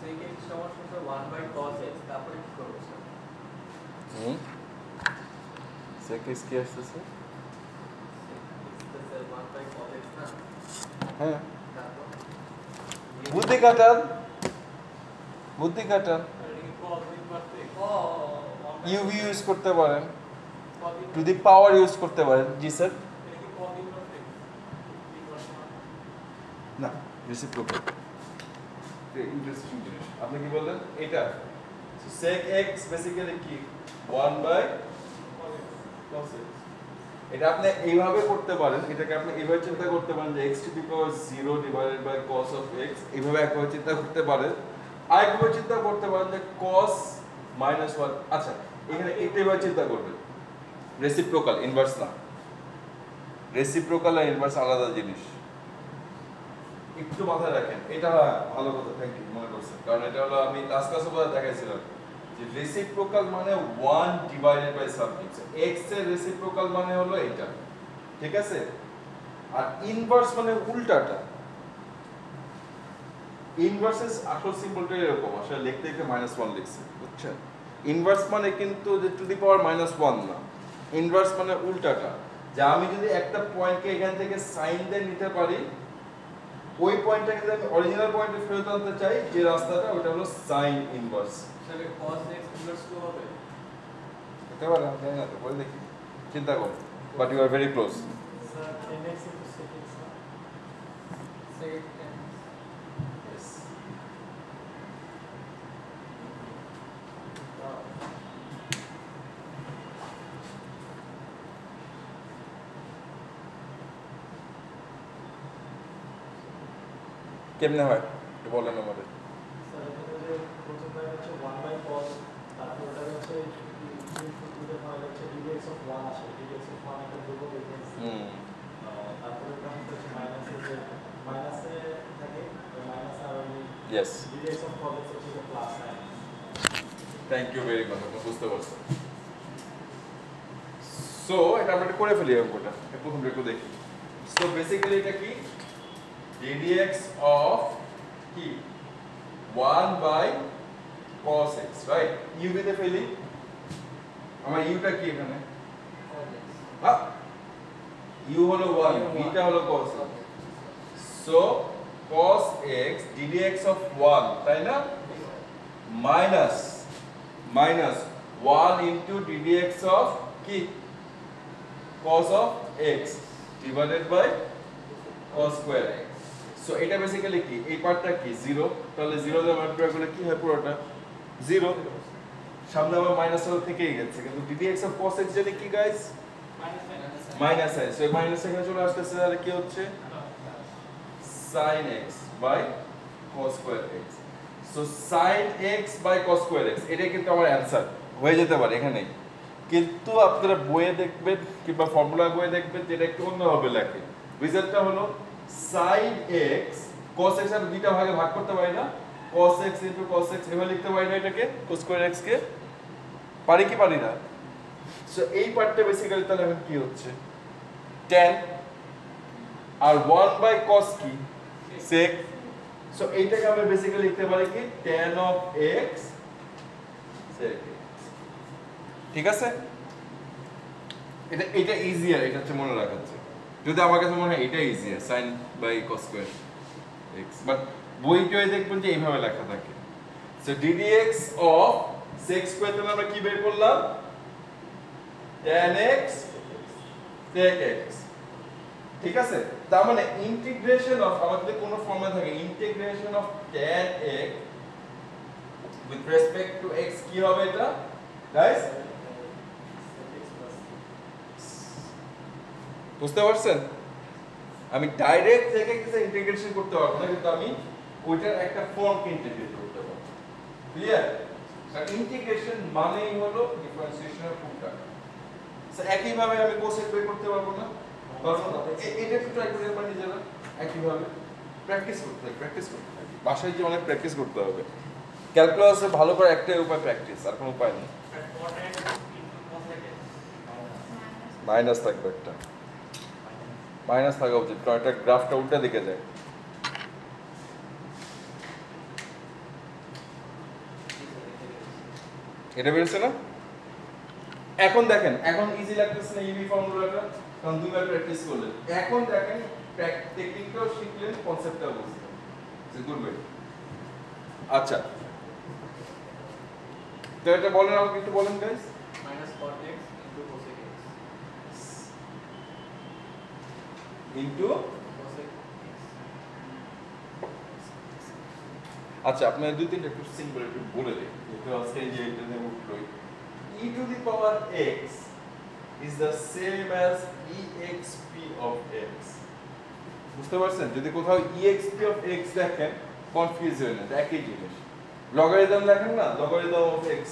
sec x সমান সমান 1/cos x, তারপরে কি করব স্যার? sec x কি আসতেছে? স্যার 1/cos x না, হ্যাঁ, তারপর বুদ্ধি কাটান, বুদ্ধি কাটান। এটা কি cos inverse x? ও ইউ ইউজ করতে পারেন, cos to the power use করতে পারেন। জি স্যার। এটা কি cos inverse x? inverse না, রেসিপ্রোকাল। ইন্টারেস্টিং জিনিস। আপনি কি বললেন? এটা sec x বেসিক্যালি কি 1/cos x। এটা আপনি এইভাবে করতে পারেন, এটাকে আপনি এইভাবে চিন্তা করতে পারেন যে x to the power 0 divided by cos of x, এইভাবে একভাবে চিন্তা করতে পারেন। আরেকভাবে চিন্তা করতে পারেন যে cos -1। আচ্ছা, এখানে এইভাবে চিন্তা করবেন, রেসিপ্রোকাল, ইনভার্স না। রেসিপ্রোকাল আর ইনভার্স আলাদা জিনিস, একটু মাথায় রাখেন। এটা ভালো কথা, থ্যাংক ইউ মনে করছেন, কারণ এটা হলো আমি লাস্ট ক্লাসে বলে দেখাইছিলাম যে রেসিপ্রোকাল মানে 1 ডিভাইডেড বাই সামথিং। x এর রেসিপ্রোকাল মানে হলো এটা, ঠিক আছে? আর ইনভার্স মানে উল্টাটা। ইনভার্সেস আসল সিম্বলটা এরকম, আসলে লিখতে লিখতে -1 লিখছে, বুঝছেন? ইনভার্স মানে কিন্তু যে টু দি পাওয়ার -1 না, ইনভার্স মানে উল্টাটা। যে আমি যদি একটা পয়েন্টকে এখান থেকে সাইন দিয়ে নিতে পারি, ওই পয়েন্টটাকে যদি আমি অরিজিনাল পয়েন্টে ফেরত আনতে চাই, যে রাস্তাটা ওটা হলো sign inverse. Sir cos x inverse 2 হবে? হতে পারে, আমি জানি না তো, বলে দেখি, চিন্তা করো, but you are very close. Sir 10x into sec x না, sec x কেমনে হয় একটু বলেন আমাদের। স্যার এখানে যে প্রথম লাইন হচ্ছে 1/cos, তারপর ওটা হচ্ছে দুটো হয় হচ্ছে dx of 1 আসে, dx of 1 একটা ধ্রুবক এখানে। তারপরে এটা হচ্ছে মাইনাসে, যে মাইনাসে থাকে মাইনাস, আর ওই yes, dx of cos x হচ্ছে plus sine. Thank you very much, আপনি বুঝতে পারছেন। সো এটা আমরা একটু করে ফেলি অঙ্কটা, প্রথম একটু দেখি। সো বেসিক্যালি এটা কি ddx অফ কি 1/cos x, রাইট? ইউ তে ফেলি, আমার ইউটা কি এখানে? হ্যাঁ, ইউ হলো 1, বিটা হলো cos x। So cos x ddx of 1, তাই না? মাইনাস 1 ইনটু ddx অফ কি cos of x divided by cos square x। So এটা বেসিক্যালি কি, এই পার্টটা কি 0, তাহলে 0 দিয়ে মাল্টিপ্লাই করলে কি হয় পুরোটা 0, সামনে আবার মাইনাস হল থেকেই গেছে, কিন্তু ddx অফ cos x জানি কি guys? Minus sine, so minus এখানে চলে আসতেছে, তাহলে কি হচ্ছে sin x by cos square x। So sin x by cos square x এটা কিন্তু আমার অ্যানসার হয়ে যেতে পারে এখানে, কিন্তু আপনারা বইয়ে দেখবেন কিংবা ফর্মুলা বইয়ে দেখবেন যেটা একটু অন্যভাবে লেখে। রেজাল্টটা হলো sin x cos x আর দুইটা ভাগে ভাগ করতে পারি না, cos x into cos x এভাবে লিখতে পারি না এটাকে, cos স্কয়ার x কে পারি কি পারি না? সো এই পার্টটা বেসিক্যালি তাহলে এখন কি হচ্ছে tan আর 1 বাই cos কি sec, সো এইটাকে আমরা বেসিক্যালি লিখতে পারি কি tan of x sec x। ঠিক আছে, এটা ইজিয়ার, এটা হচ্ছে মনে রাখা হচ্ছে, যদি আমার কাছে মনে হয় এটা easier sin by cos square x, but বইটায় দেখবেন যে এইভাবে লেখা থাকে। So ddx of sec square তাহলে আমরা কি বের করলাম tan x sec x। ঠিক আছে, তার মানে ইন্টিগ্রেশন অফ আমাদের কোন ফর্মে থাকে integration of tan x with respect to x কি হবে এটা গাইস, বুঝতে পারছেন? আমি ডাইরেক্ট থেকে কিছু ইন্টিগ্রেশন করতে পারবো না, কিন্তু আমি ওইটার একটা ফর্মকে ইন্টিগ্রেট করতে পারবো। ক্লিয়ার? আর ইন্টিগ্রেশন মানেই হলো ডিফারেন্সিয়েশনের ফর্মটা। স্যার একই ভাবে আমি কোসেক বের করতে পারবো না, পারবো না। এটা একটু ট্রাই করে একবার নিজেরা একই ভাবে প্র্যাকটিস করতে হবে, প্র্যাকটিস করতে হবে। বাসায় যে অনেক প্র্যাকটিস করতে হবে। ক্যালকুলাসে ভালো করে একটাই উপায় প্র্যাকটিস, আর কোনো উপায় নেই। মাইনাস থাকবে একটা, মাইনাস থাকা উচিত, কারণ একটা গ্রাফটা উল্টা দিকে যায়। এটা বেরোচ্ছে না? এখন দেখেন, এখন ইজি লাগতেছে না ইবি ফর্মুলাটা, কারণ দুইবার প্র্যাকটিস করলেন। এখন দেখেন টেকনিকটাও শিখলেন, কনসেপ্টটাও বুঝলেন। It's good way. আচ্ছা, তো এটা বলেন, আমাকে একটু বলেন guys. minus cot x into cosec x into, cosec x আচ্ছা আপনাদের দুই তিনটা একটু সিম্পল একটু বলে দিই, যেহেতু আজকে যে এটা নিয়ে উঠলোই। e to the power x is the same as exp of x। বুঝতে পারছেন? যদি কোথাও exp of x দেখেন কনফিউজ হয়ে না, একই জিনিস। লগারিদম দেখেন না, লগারিদম of x,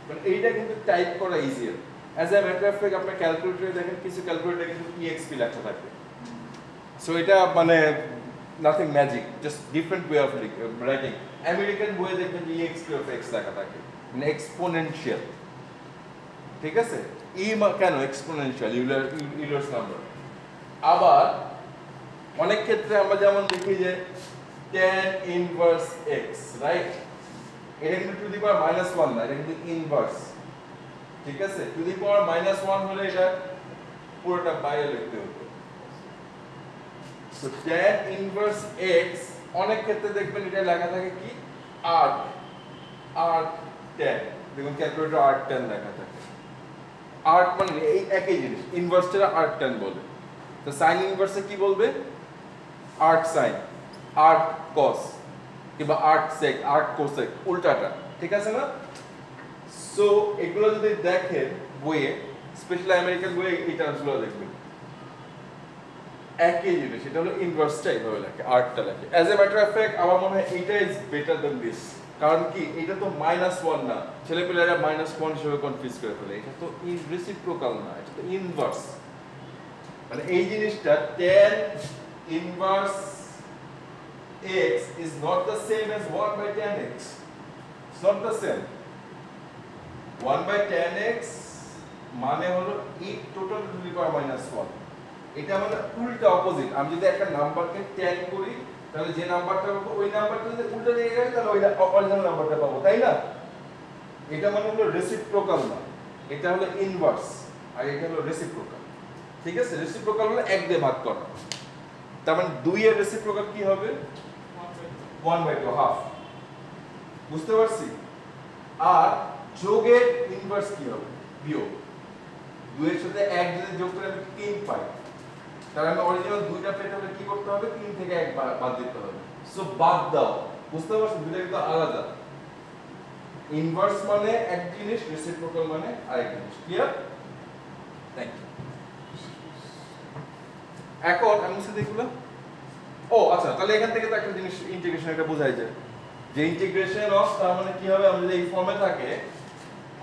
মানে এইটা কিন্তু টাইপ করা easier. As a matter of fact আপনার ক্যালকুলেটরে দেখেন, কিছু ক্যালকুলেটরে কিন্তু exp লেখা থাকে। সো এটা মানে nothing magic, just different way of writing. American বইয়ে দেখবেন যে exp of x লেখা থাকে, মানে এক্সপোনেনশিয়াল। ঠিক আছে, কেন এক্সপোনেনশিয়াল, ইউলার্স নাম্বার। আবার অনেক ক্ষেত্রে আমরা যেমন দেখি যে tan ইনভার্স x, রাইট? এটা কিন্তু টু দি পাওয়ার -1 না, এটা কিন্তু ইনভার্স। ঠিক আছে, টু দি পাওয়ার -1 হলে এটা পুরোটা বাইরে লিখতে হতো। সো tan ইনভার্স x অনেক ক্ষেত্রে দেখবেন এটা লেখা থাকে কি arc tan, দেখুন ক্যালকুলেটর arc tan লেখা থাকে। arc মানে এই একই জিনিস, ইনভার্সটা arc tan বলে। তো sin ইনভার্সে কি বলবে arc sin, arc cos কিংবা arc sec, arc cosec, উল্টাটা। ঠিক আছে না? সো এগুলো যদি দেখেন বইয়ে, স্পেশালি আমেরিকান বইয়ে এই টার্মসগুলো দেখবেন একই জিনিস, এটা হলো ইনভার্সটা এইভাবে লেখে, আর্টটা লেখে। As a matter of fact আমার মনে হয় এইটা ইজ বেটার দ্যান দিস, কারণ কি এটা তো -1 না, ছেলেপেলেরা -1 হিসেবে কনফিউজ করে ফেলে। এটা তো রেসিপ্রোকাল না, এটা তো ইনভার্স। মানে এই জিনিসটা tan inverse x is not the same as 1 by tan x. It's not the same. 1 by tan x মানে হলো e total to the power -1। এটা মানে উল্টা অপোজিট। আমি যদি একটা নাম্বারকে tan করি, তাহলে যে নাম্বারটা পাবো ওই নাম্বারটা যদি উল্টা দিকে যায় তাহলে ওই অরিজিনাল নাম্বারটা পাবো, তাই না? এটা মানে হলো রেসিপ্রোকাল না, এটা হলো ইনভার্স, আর এটা হলো রেসিপ্রোকাল। ঠিক আছে, রেসিপ্রোকাল হলো 1 দিয়ে ভাগ করা, তার মানে 2 এর রেসিপ্রোকাল কি হবে 1/2, হাফ। বুঝতে পারছি? আর যোগের ইনভার্স কি হবে বিয়োগ। 2 এর সাথে 1 যদি যোগ করে আমি 3 পাই, তাহলে আমি অরিজিনাল 2টা পেতে হলে কি করতে হবে 3 থেকে 1 বাদ দিতে হবে। সো বাদ দাও। বুঝতে পারছো? দুটো কিন্তু আলাদা। ইনভার্স মানে এক জিনিস, রেসিপ্রোকাল মানে আরেক জিনিস। ক্লিয়ার? Thank you. এখন আমি মুছে দিই এগুলো। ও আচ্ছা, তাহলে এখান থেকে তো একটা জিনিস ইন্টিগ্রেশন একটা বোঝাই যায় যে ইন্টিগ্রেশন অফ, তার মানে কি হবে, আমরা যদি এই ফর্মে থাকে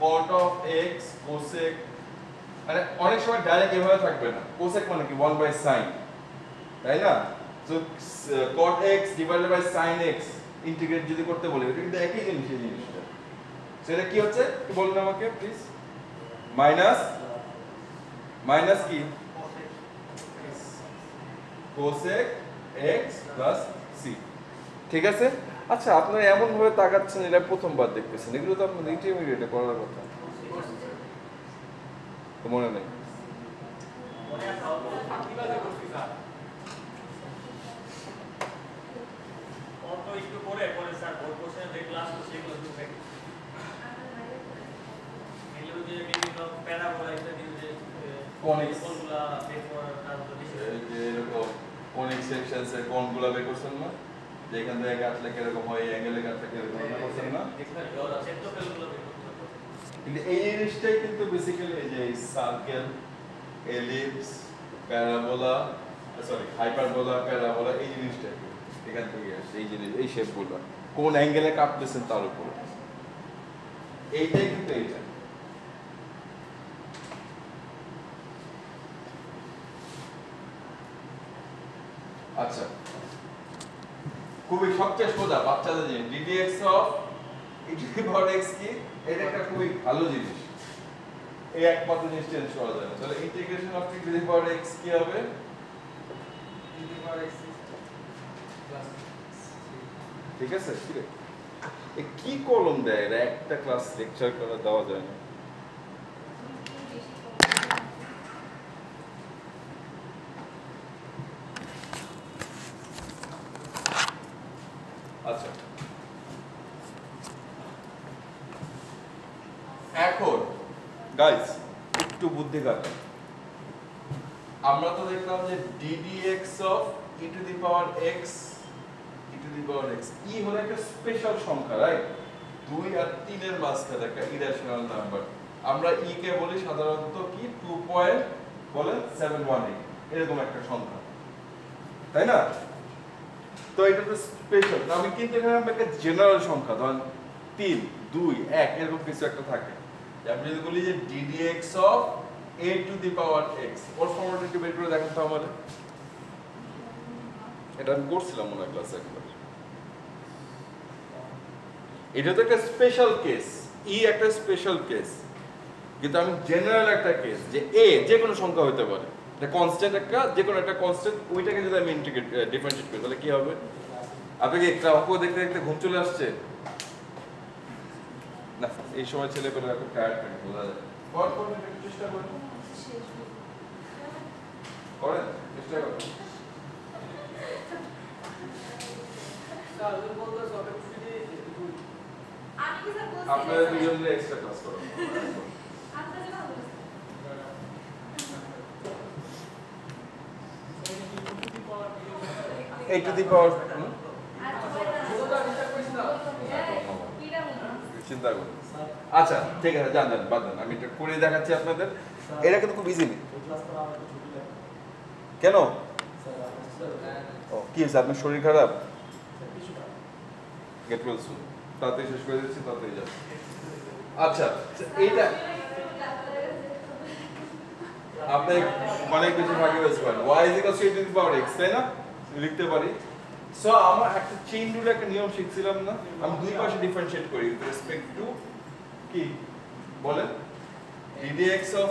cot of x cosec, মানে অনেক সময় ডাইরেক্ট এভাবে থাকবে না, cosec মানে কি 1/sin, তাই না? So cot x divided by sin x integrate যদি করতে বলি, এটা কিন্তু একই জিনিস, এই জিনিসটা। সেটা কি হচ্ছে কি বলুন আমাকে প্লিজ? মাইনাস কি cosec x plus c, ঠিক আছে? আচ্ছা, আপনারা এমন ভাবে তাকাচ্ছেন, এটা প্রথমবার দেখতেছেন, এগুলো তো আপনাদের ইন্টারমিডিয়েটে করার কথা, তো মনে নেই? কোনিক সেকশনস এর কোণগুলো বের করছেন না, যে এখান থেকে কাটলে কিরকম হয়, অ্যাঙ্গেলে কাটলে কিরকম হয়, করছেন না? কিন্তু এই জিনিসটাই কিন্তু বেসিক্যালি এই যে circle, ellipse, parabola, sorry hyperbola, parabola, এই জিনিসটা এখান থেকে আসে, এই জিনিস, এই শেপগুলো কোন অ্যাঙ্গেলে কাটতেছেন তার উপর, এইটাই কিন্তু এইটা। আচ্ছা, খুবই সবচেয়ে সোজা বাচ্চাদের জিনিস, ddx of e to the power x কি, এটা একটা খুবই ভালো জিনিস, এই একমাত্র জিনিস চেঞ্জ করা যায় না। তাহলে integration of e to the power x কি হবে? e to the power x plus ঠিক আছে, ঠিক আছে। এ কি কলম দেয়, এরা একটা ক্লাস লেকচার করে দেওয়া যায় না। আচ্ছা, এখন গাইস একটু বুদ্ধি খাটান। আমরা তো দেখলাম যে ddx of e to the power x, e to the power x, e হলো একটা স্পেশাল সংখ্যা, রাইট? 2 আর 3 এর মাঝখানে একটা ইরেশনাল নাম্বার, আমরা e কে বলি সাধারণত কি 2.718 এরকম একটা সংখ্যা, তাই না? তো এটা তো স্পেশাল, আমি কিন্তু এখানে একটা জেনারেল সংখ্যা, ধরেন 3 2 1 এরকম কিছু একটা থাকে, আমি যদি বলি যে ddx of a to the power x, ওর ফর্মুলাটা একটু বের করে দেখেন তো আমাদের। এটা আমি করছিলাম মনে হয় ক্লাসে একবার। এটা তো একটা স্পেশাল কেস, ই একটা স্পেশাল কেস, কিন্তু আমি জেনারেল একটা কেস যে a যে কোনো সংখ্যা হতে পারে, এটা কনস্ট্যান্ট, একটা যে কোনো একটা কনস্ট্যান্ট, ওইটাকে যদি আমি ইন্টিগ্রেট ডিফারেন্সিয়েট করি তাহলে কি হবে? আপনাকে একটা অঙ্ক দেখতে দেখতে ঘুম চলে আসছে না? এই সময় ছেলেপেলে খুব টায়ার্ড থাকে, বোঝা যায়। করেন একটু চেষ্টা করেন, করেন চেষ্টা করেন। আপনারা দুজনে এক্সট্রা ক্লাস করেন। a to the power চিন্তা করুন। আচ্ছা ঠিক আছে, জান জান বাদ দেন, আমি এটা করে দেখাচ্ছি আপনাদের। এটা কিন্তু খুব ইজি নেই। কেন? ও কি হয়েছে, আপনার শরীর খারাপ? গেট ওয়েল সুন, তাড়াতাড়ি শেষ করে দিচ্ছি, তাড়াতাড়ি যাবে। আচ্ছা, এইটা আপনি অনেক বেশি ভাগে হয়েছে পারেন, y is equal to a to the power x, তাই না? লিখতে পারি। সো আমরা একটা চেইন রুলের একটা নিয়ম শিখছিলাম না, আমি দুই পাশে ডিফারেন্সিয়েট করি উইথ রেসপেক্ট টু কি বলেন, ddx অফ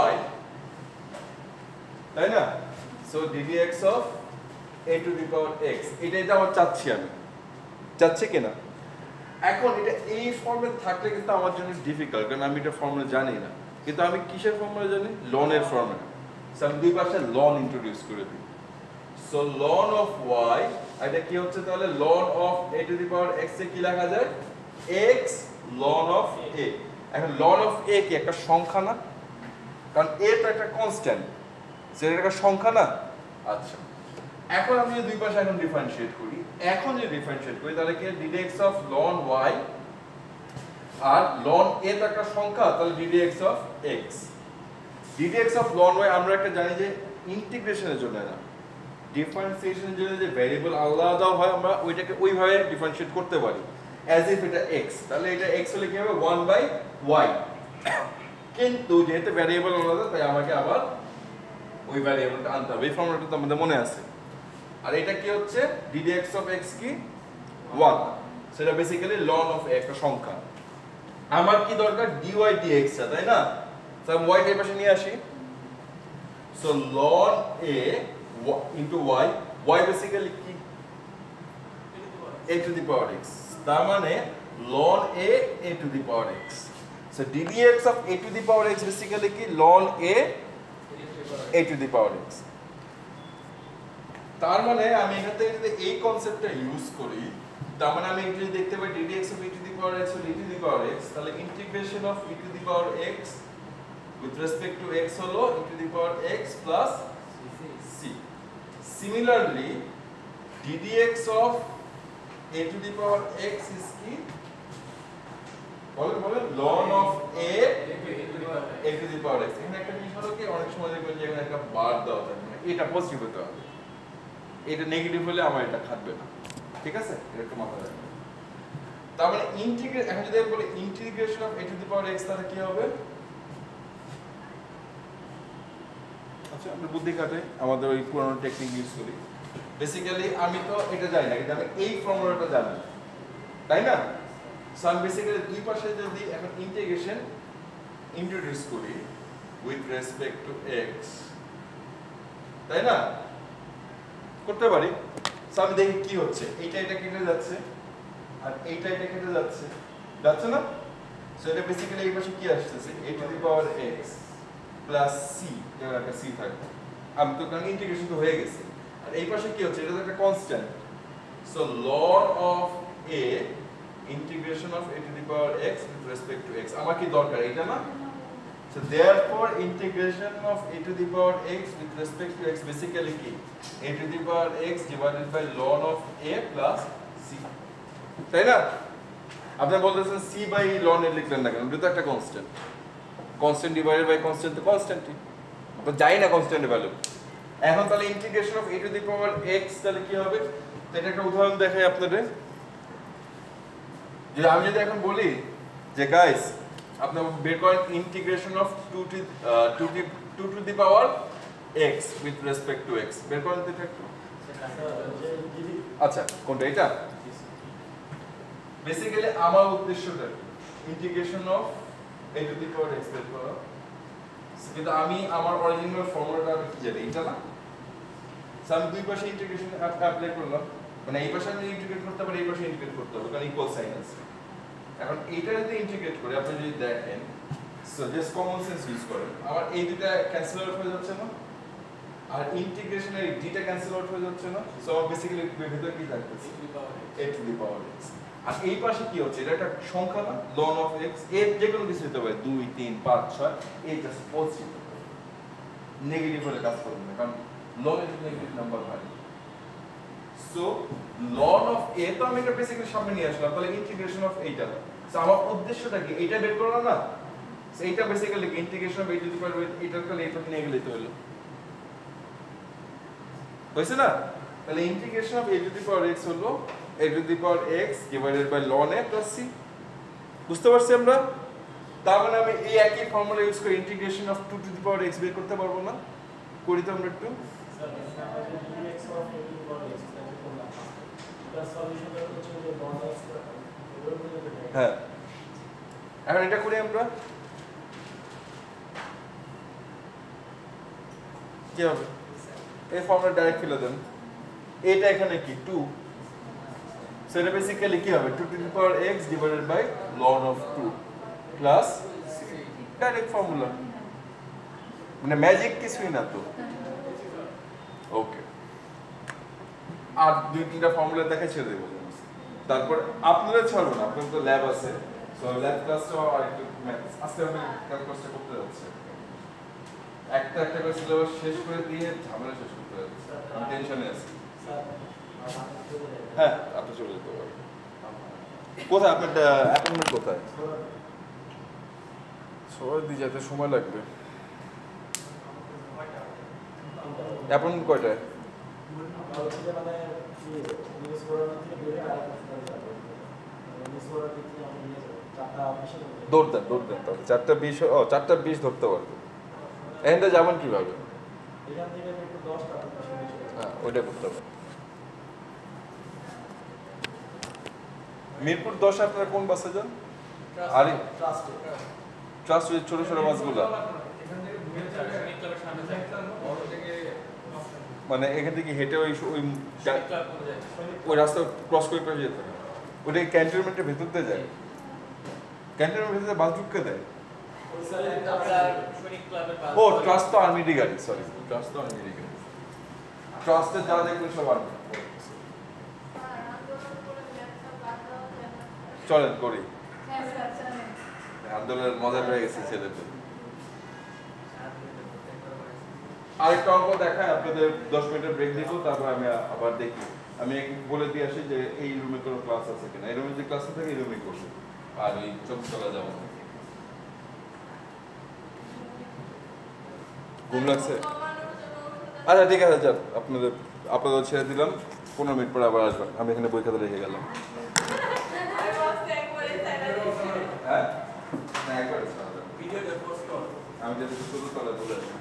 y, তাই না? So ddx of a to the power x, এটা আমার চাচ্ছি, আমি চাচ্ছি কিনা? এখন এটা এই ফর্মে থাকলে কিন্তু আমার জন্য ডিফিকাল্ট, কারণ আমি এটা ফর্মুলা জানি না, কিন্তু আমি কিসের ফর্মুলা জানি? লনের ফর্মুলা। সো আমি দুই পাশে লন ইন্ট্রোডিউস করে দিই। সো লন অফ y, এটা কি হচ্ছে তাহলে? Ln of a to the power x এ কি লেখা যায়? x ln of a। এখন লন অফ a কি একটা সংখ্যা না? কারণ a তো একটা কনস্ট্যান্ট, সেটা একটা সংখ্যা না? আচ্ছা, এখন আমি যদি দুই পাশে এখন ডিফারেন্সিয়েট করি, এখন যদি ডিফারেন্সিয়েট করি তাহলে কি ddx অফ লন y, আর লন a তো একটা সংখ্যা, তাহলে ddx of x। ddx of ln y আমরা একটা জানি যে ইন্টিগ্রেশনের জন্য না, ডিফারেন্সিয়েশনের জন্য যে ভ্যারিয়েবল আলাদা হয় আমরা ওইটাকে ওইভাবে ডিফারেন্সিয়েট করতে পারি অ্যাজ ইফ এটা x, তাহলে এটা x হলে কি হবে 1/y, কিন্তু যেহেতু ভ্যারিয়েবল আলাদা তাই আমাকে আবার ওই ভ্যারিয়েবলটা আনতে হবে। এই ফর্মুলাটা তো আমাদের মনে আছে। আর এটা কি হচ্ছে ddx অফ x কি 1, সেটা বেসিক্যালি ln অফ একটা সংখ্যা। আমার কি দরকার dy dx টা, তাই না? তাহলে y টা এই পাশে নিয়ে আসি। So ln a into y basically কি a to the power x, তার মানে ln a to the power x। So ddx of a to the power x basically কি ln a to the power x। তার মানে আমি এখান থেকে যদি এই কনসেপ্টটা ইউজ করি, তার মানে আমি যদি দেখতে পাই ddx of e to the power x হলো e to the power x, তাহলে integration of e to the power x with respect to x হলো e to the power x plus c। Similarly, ddx of a to the power x is কি বলেন ln of a to the power x। এখানে একটা জিনিস হলো কি অনেক সময় দেখবেন যে এখানে একটা বার দেওয়া থাকে, মানে এটা পজিটিভ হতে হবে, এটা নেগেটিভ হলে আমার এটা খাটবে না, ঠিক আছে? এটা একটু মাথায় রাখবেন। তার মানে ইন্টিগ্রেট, এখন যদি আমি বলি integration of a to the power x, তাহলে কি হবে? আচ্ছা আমরা বুদ্ধি খাটে আমাদের ওই পুরনো টেকনিক ইউজ করি। বেসিক্যালি আমি তো এটা জানি না, কিন্তু আমি এই ফর্মুলাটা জানি, তাই না? সো আমি বেসিক্যালি দুই পাশে যদি এখন ইন্টিগ্রেশন ইন্ট্রোডিউস করি উইথ রেসপেক্ট টু x, তাই না? করতে পারি। সো আমি দেখি কি হচ্ছে, এইটা এটা কেটে যাচ্ছে আর এইটা এটা কেটে যাচ্ছে, যাচ্ছে না? সো এটা বেসিক্যালি এই পাশে কি আসছে a to the power x plus c, এর একটা c থাকবে। আমি তো কারণ ইন্টিগ্রেশন তো হয়ে গেছে। আর এই পাশে কি হচ্ছে, এটা তো একটা constant. So ln of a integration of a to the power x with respect to x, আমার কি দরকার এটা না? So therefore integration of a to the power x with respect to x basically কি a to the power x divided by ln of a plus c, তাই না? আপনি বলতেছেন c by ln এ লিখলেন না কেন, এটা তো একটা constant, constant divided by constant তো কনস্ট্যান্টই, তো যাই না কনস্ট্যান্ট ভ্যালু। এখন তাহলে integration of a to the power x তাহলে কি হবে? তো এটা একটা উদাহরণ দেখাই আপনাদের। যে আমি যদি এখন বলি যে গাইস আপনি বের করেন integration of 2 to the power x with respect to x, বের করেন তো এটা একটু। আচ্ছা কোনটা এটা? বেসিক্যালি আমার উদ্দেশ্যটা integration of a to the power x বের করা, কিন্তু আমি আমার অরিজিনাল ফর্মুলাটা আমি কি জানি এটা না। সো আমি দুই পাশে ইন্টিগ্রেশন অ্যাপ্লাই করলাম, মানে এই পাশে আমি ইন্টিগ্রেট করতে পারি, এই পাশে ইন্টিগ্রেট করতে হবে, কারণ ইকুয়াল সাইন আছে। এখন এইটা যদি ইন্টিগ্রেট করি আপনি যদি দেখেন, so just common sense use করেন, আমার এই দুটো ক্যান্সেল আউট হয়ে যাচ্ছে না, আর ইন্টিগ্রেশনের এই ডিটা ক্যান্সেল আউট হয়ে যাচ্ছে না। সো বেসিক্যালি ভিতরে কি থাকতেছে a to the power x, আর এই পাশে কি হচ্ছে, এটা একটা সংখ্যা না ln of x, এর যে কোনো কিছু হতে পারে 2 3 5 6, এই জাস্ট পজিটিভ নেগেটিভ হলে কাজ করবে না, কারণ ln এর নেগেটিভ নাম্বার হয়। সো ln of a তো আমি এটা বেসিক্যালি সামনে নিয়ে আসলাম, তাহলে ইন্টিগ্রেশন অফ এইটা, সো আমার উদ্দেশ্যটা কি এইটা বের করা না? সো এইটা basically integration of a to the power এইটা তাহলে এইটা নিয়ে গেলে তো হলো, হইছে না? তাহলে integration of a to the power x হলো a to the power x divided by ln a plus c, বুঝতে পারছি আমরা? তার মানে আমি এই একই ফর্মুলা ইউজ করে integration of 2 to the power x বের করতে পারবো না? করি তো আমরা একটু। Sir dx of a to the power x তাহলে করলাম, এটা সলিউশনটা হচ্ছে যে ln x হ্যাঁ এখন এটা করি আমরা, কি হবে? এই ফর্মুলা ডাইরেক্ট ফেলে দেন, এটা এখানে কি 2, সো এটা বেসিক্যালি কি হবে 2 to the power x divided by ln of 2 plus direct formula, মানে ম্যাজিক কিছুই না তো। ওকে, আর দুই তিনটা ফর্মুলা দেখে ছেড়ে দেবো, তারপর আপনারা ছাড়বো না, আপনাদের তো ল্যাব আছে, সো ল্যাব ক্লাসটাও আর একটু ম্যাথস আজকে আমি ক্লাসটা করতে যাচ্ছি, একটা একটা করে সিলেবাস শেষ করে দিয়ে ঝামেলা শেষ করতে যাচ্ছি, আমি টেনশনে আছি। হ্যাঁ আপনি চলে যেতে পারেন। কোথায় আপনার অ্যাপয়েন্টমেন্ট কোথায়? সবাই দিয়ে যেতে সময় লাগবে। অ্যাপয়েন্টমেন্ট কয়টায়? আমরা হচ্ছে যে মানে নিউজ পড়ানোর থেকে বেরিয়ে আর নিউজ পড়ার দিক থেকে আমরা নিয়ে যাবো 4টা অফিসের মধ্যে দৌড় দেন তাহলে 4:20 4:20 ধরতে পারবে। এখানটা যাবেন কিভাবে? এখান থেকে একটু 10টা শুনে চলে হ্যাঁ ওইটা করতে হবে। মিরপুর 10 আপনারা কোন বাসে যান? আরে ট্রাস্টে ট্রাস্ট ওই ছোট ছোট বাসগুলো এখান থেকে ঘুরে যাবে সৈনিক ক্লাবের সামনে যায় বড় থেকে মানে এখান থেকে হেঁটে ওই সৈনিক ক্লাব কোন যায় ওই রাস্তা ক্রস করে পেয়ে যেতে হবে। ওটা ক্যান্টনমেন্টের ভেতর দিয়ে যায়। ক্যান্টনমেন্টের ভেতরে বাস ঢুকে দেয়। ওই সাইডে আপনার সৈনিক ক্লাবের পাশে ও ট্রাস্ট তো আর্মিরই গাড়ি, সরি ট্রাস্ট তো আর্মিরই গাড়ি। ট্রাস্টে যা দেখবেন সব আর্মি। চলেন করি, আন্দোলনের মজা পেয়ে গেছে ছেলেদের। আরেকটা অঙ্ক দেখায় আপনাদের 10 মিনিটের ব্রেক দিব, তারপর আমি আবার দেখি। আমি বলে দিয়ে আসি যে এই রুমে কোনো ক্লাস আছে কিনা। এই রুমে যে ক্লাস থাকে এই রুমেই করবো, আর ওই চোখতলা যাবো না। ঘুম লাগছে? আচ্ছা ঠিক আছে, যান আপনাদের ছেড়ে দিলাম, 15 মিনিট পরে আবার আসবেন। আমি এখানে বই খাতা রেখে গেলাম। হ্যাঁ না একবার ভিডিওতে পোস্ট কর আমি যদি শুধু তলে বলে আসি।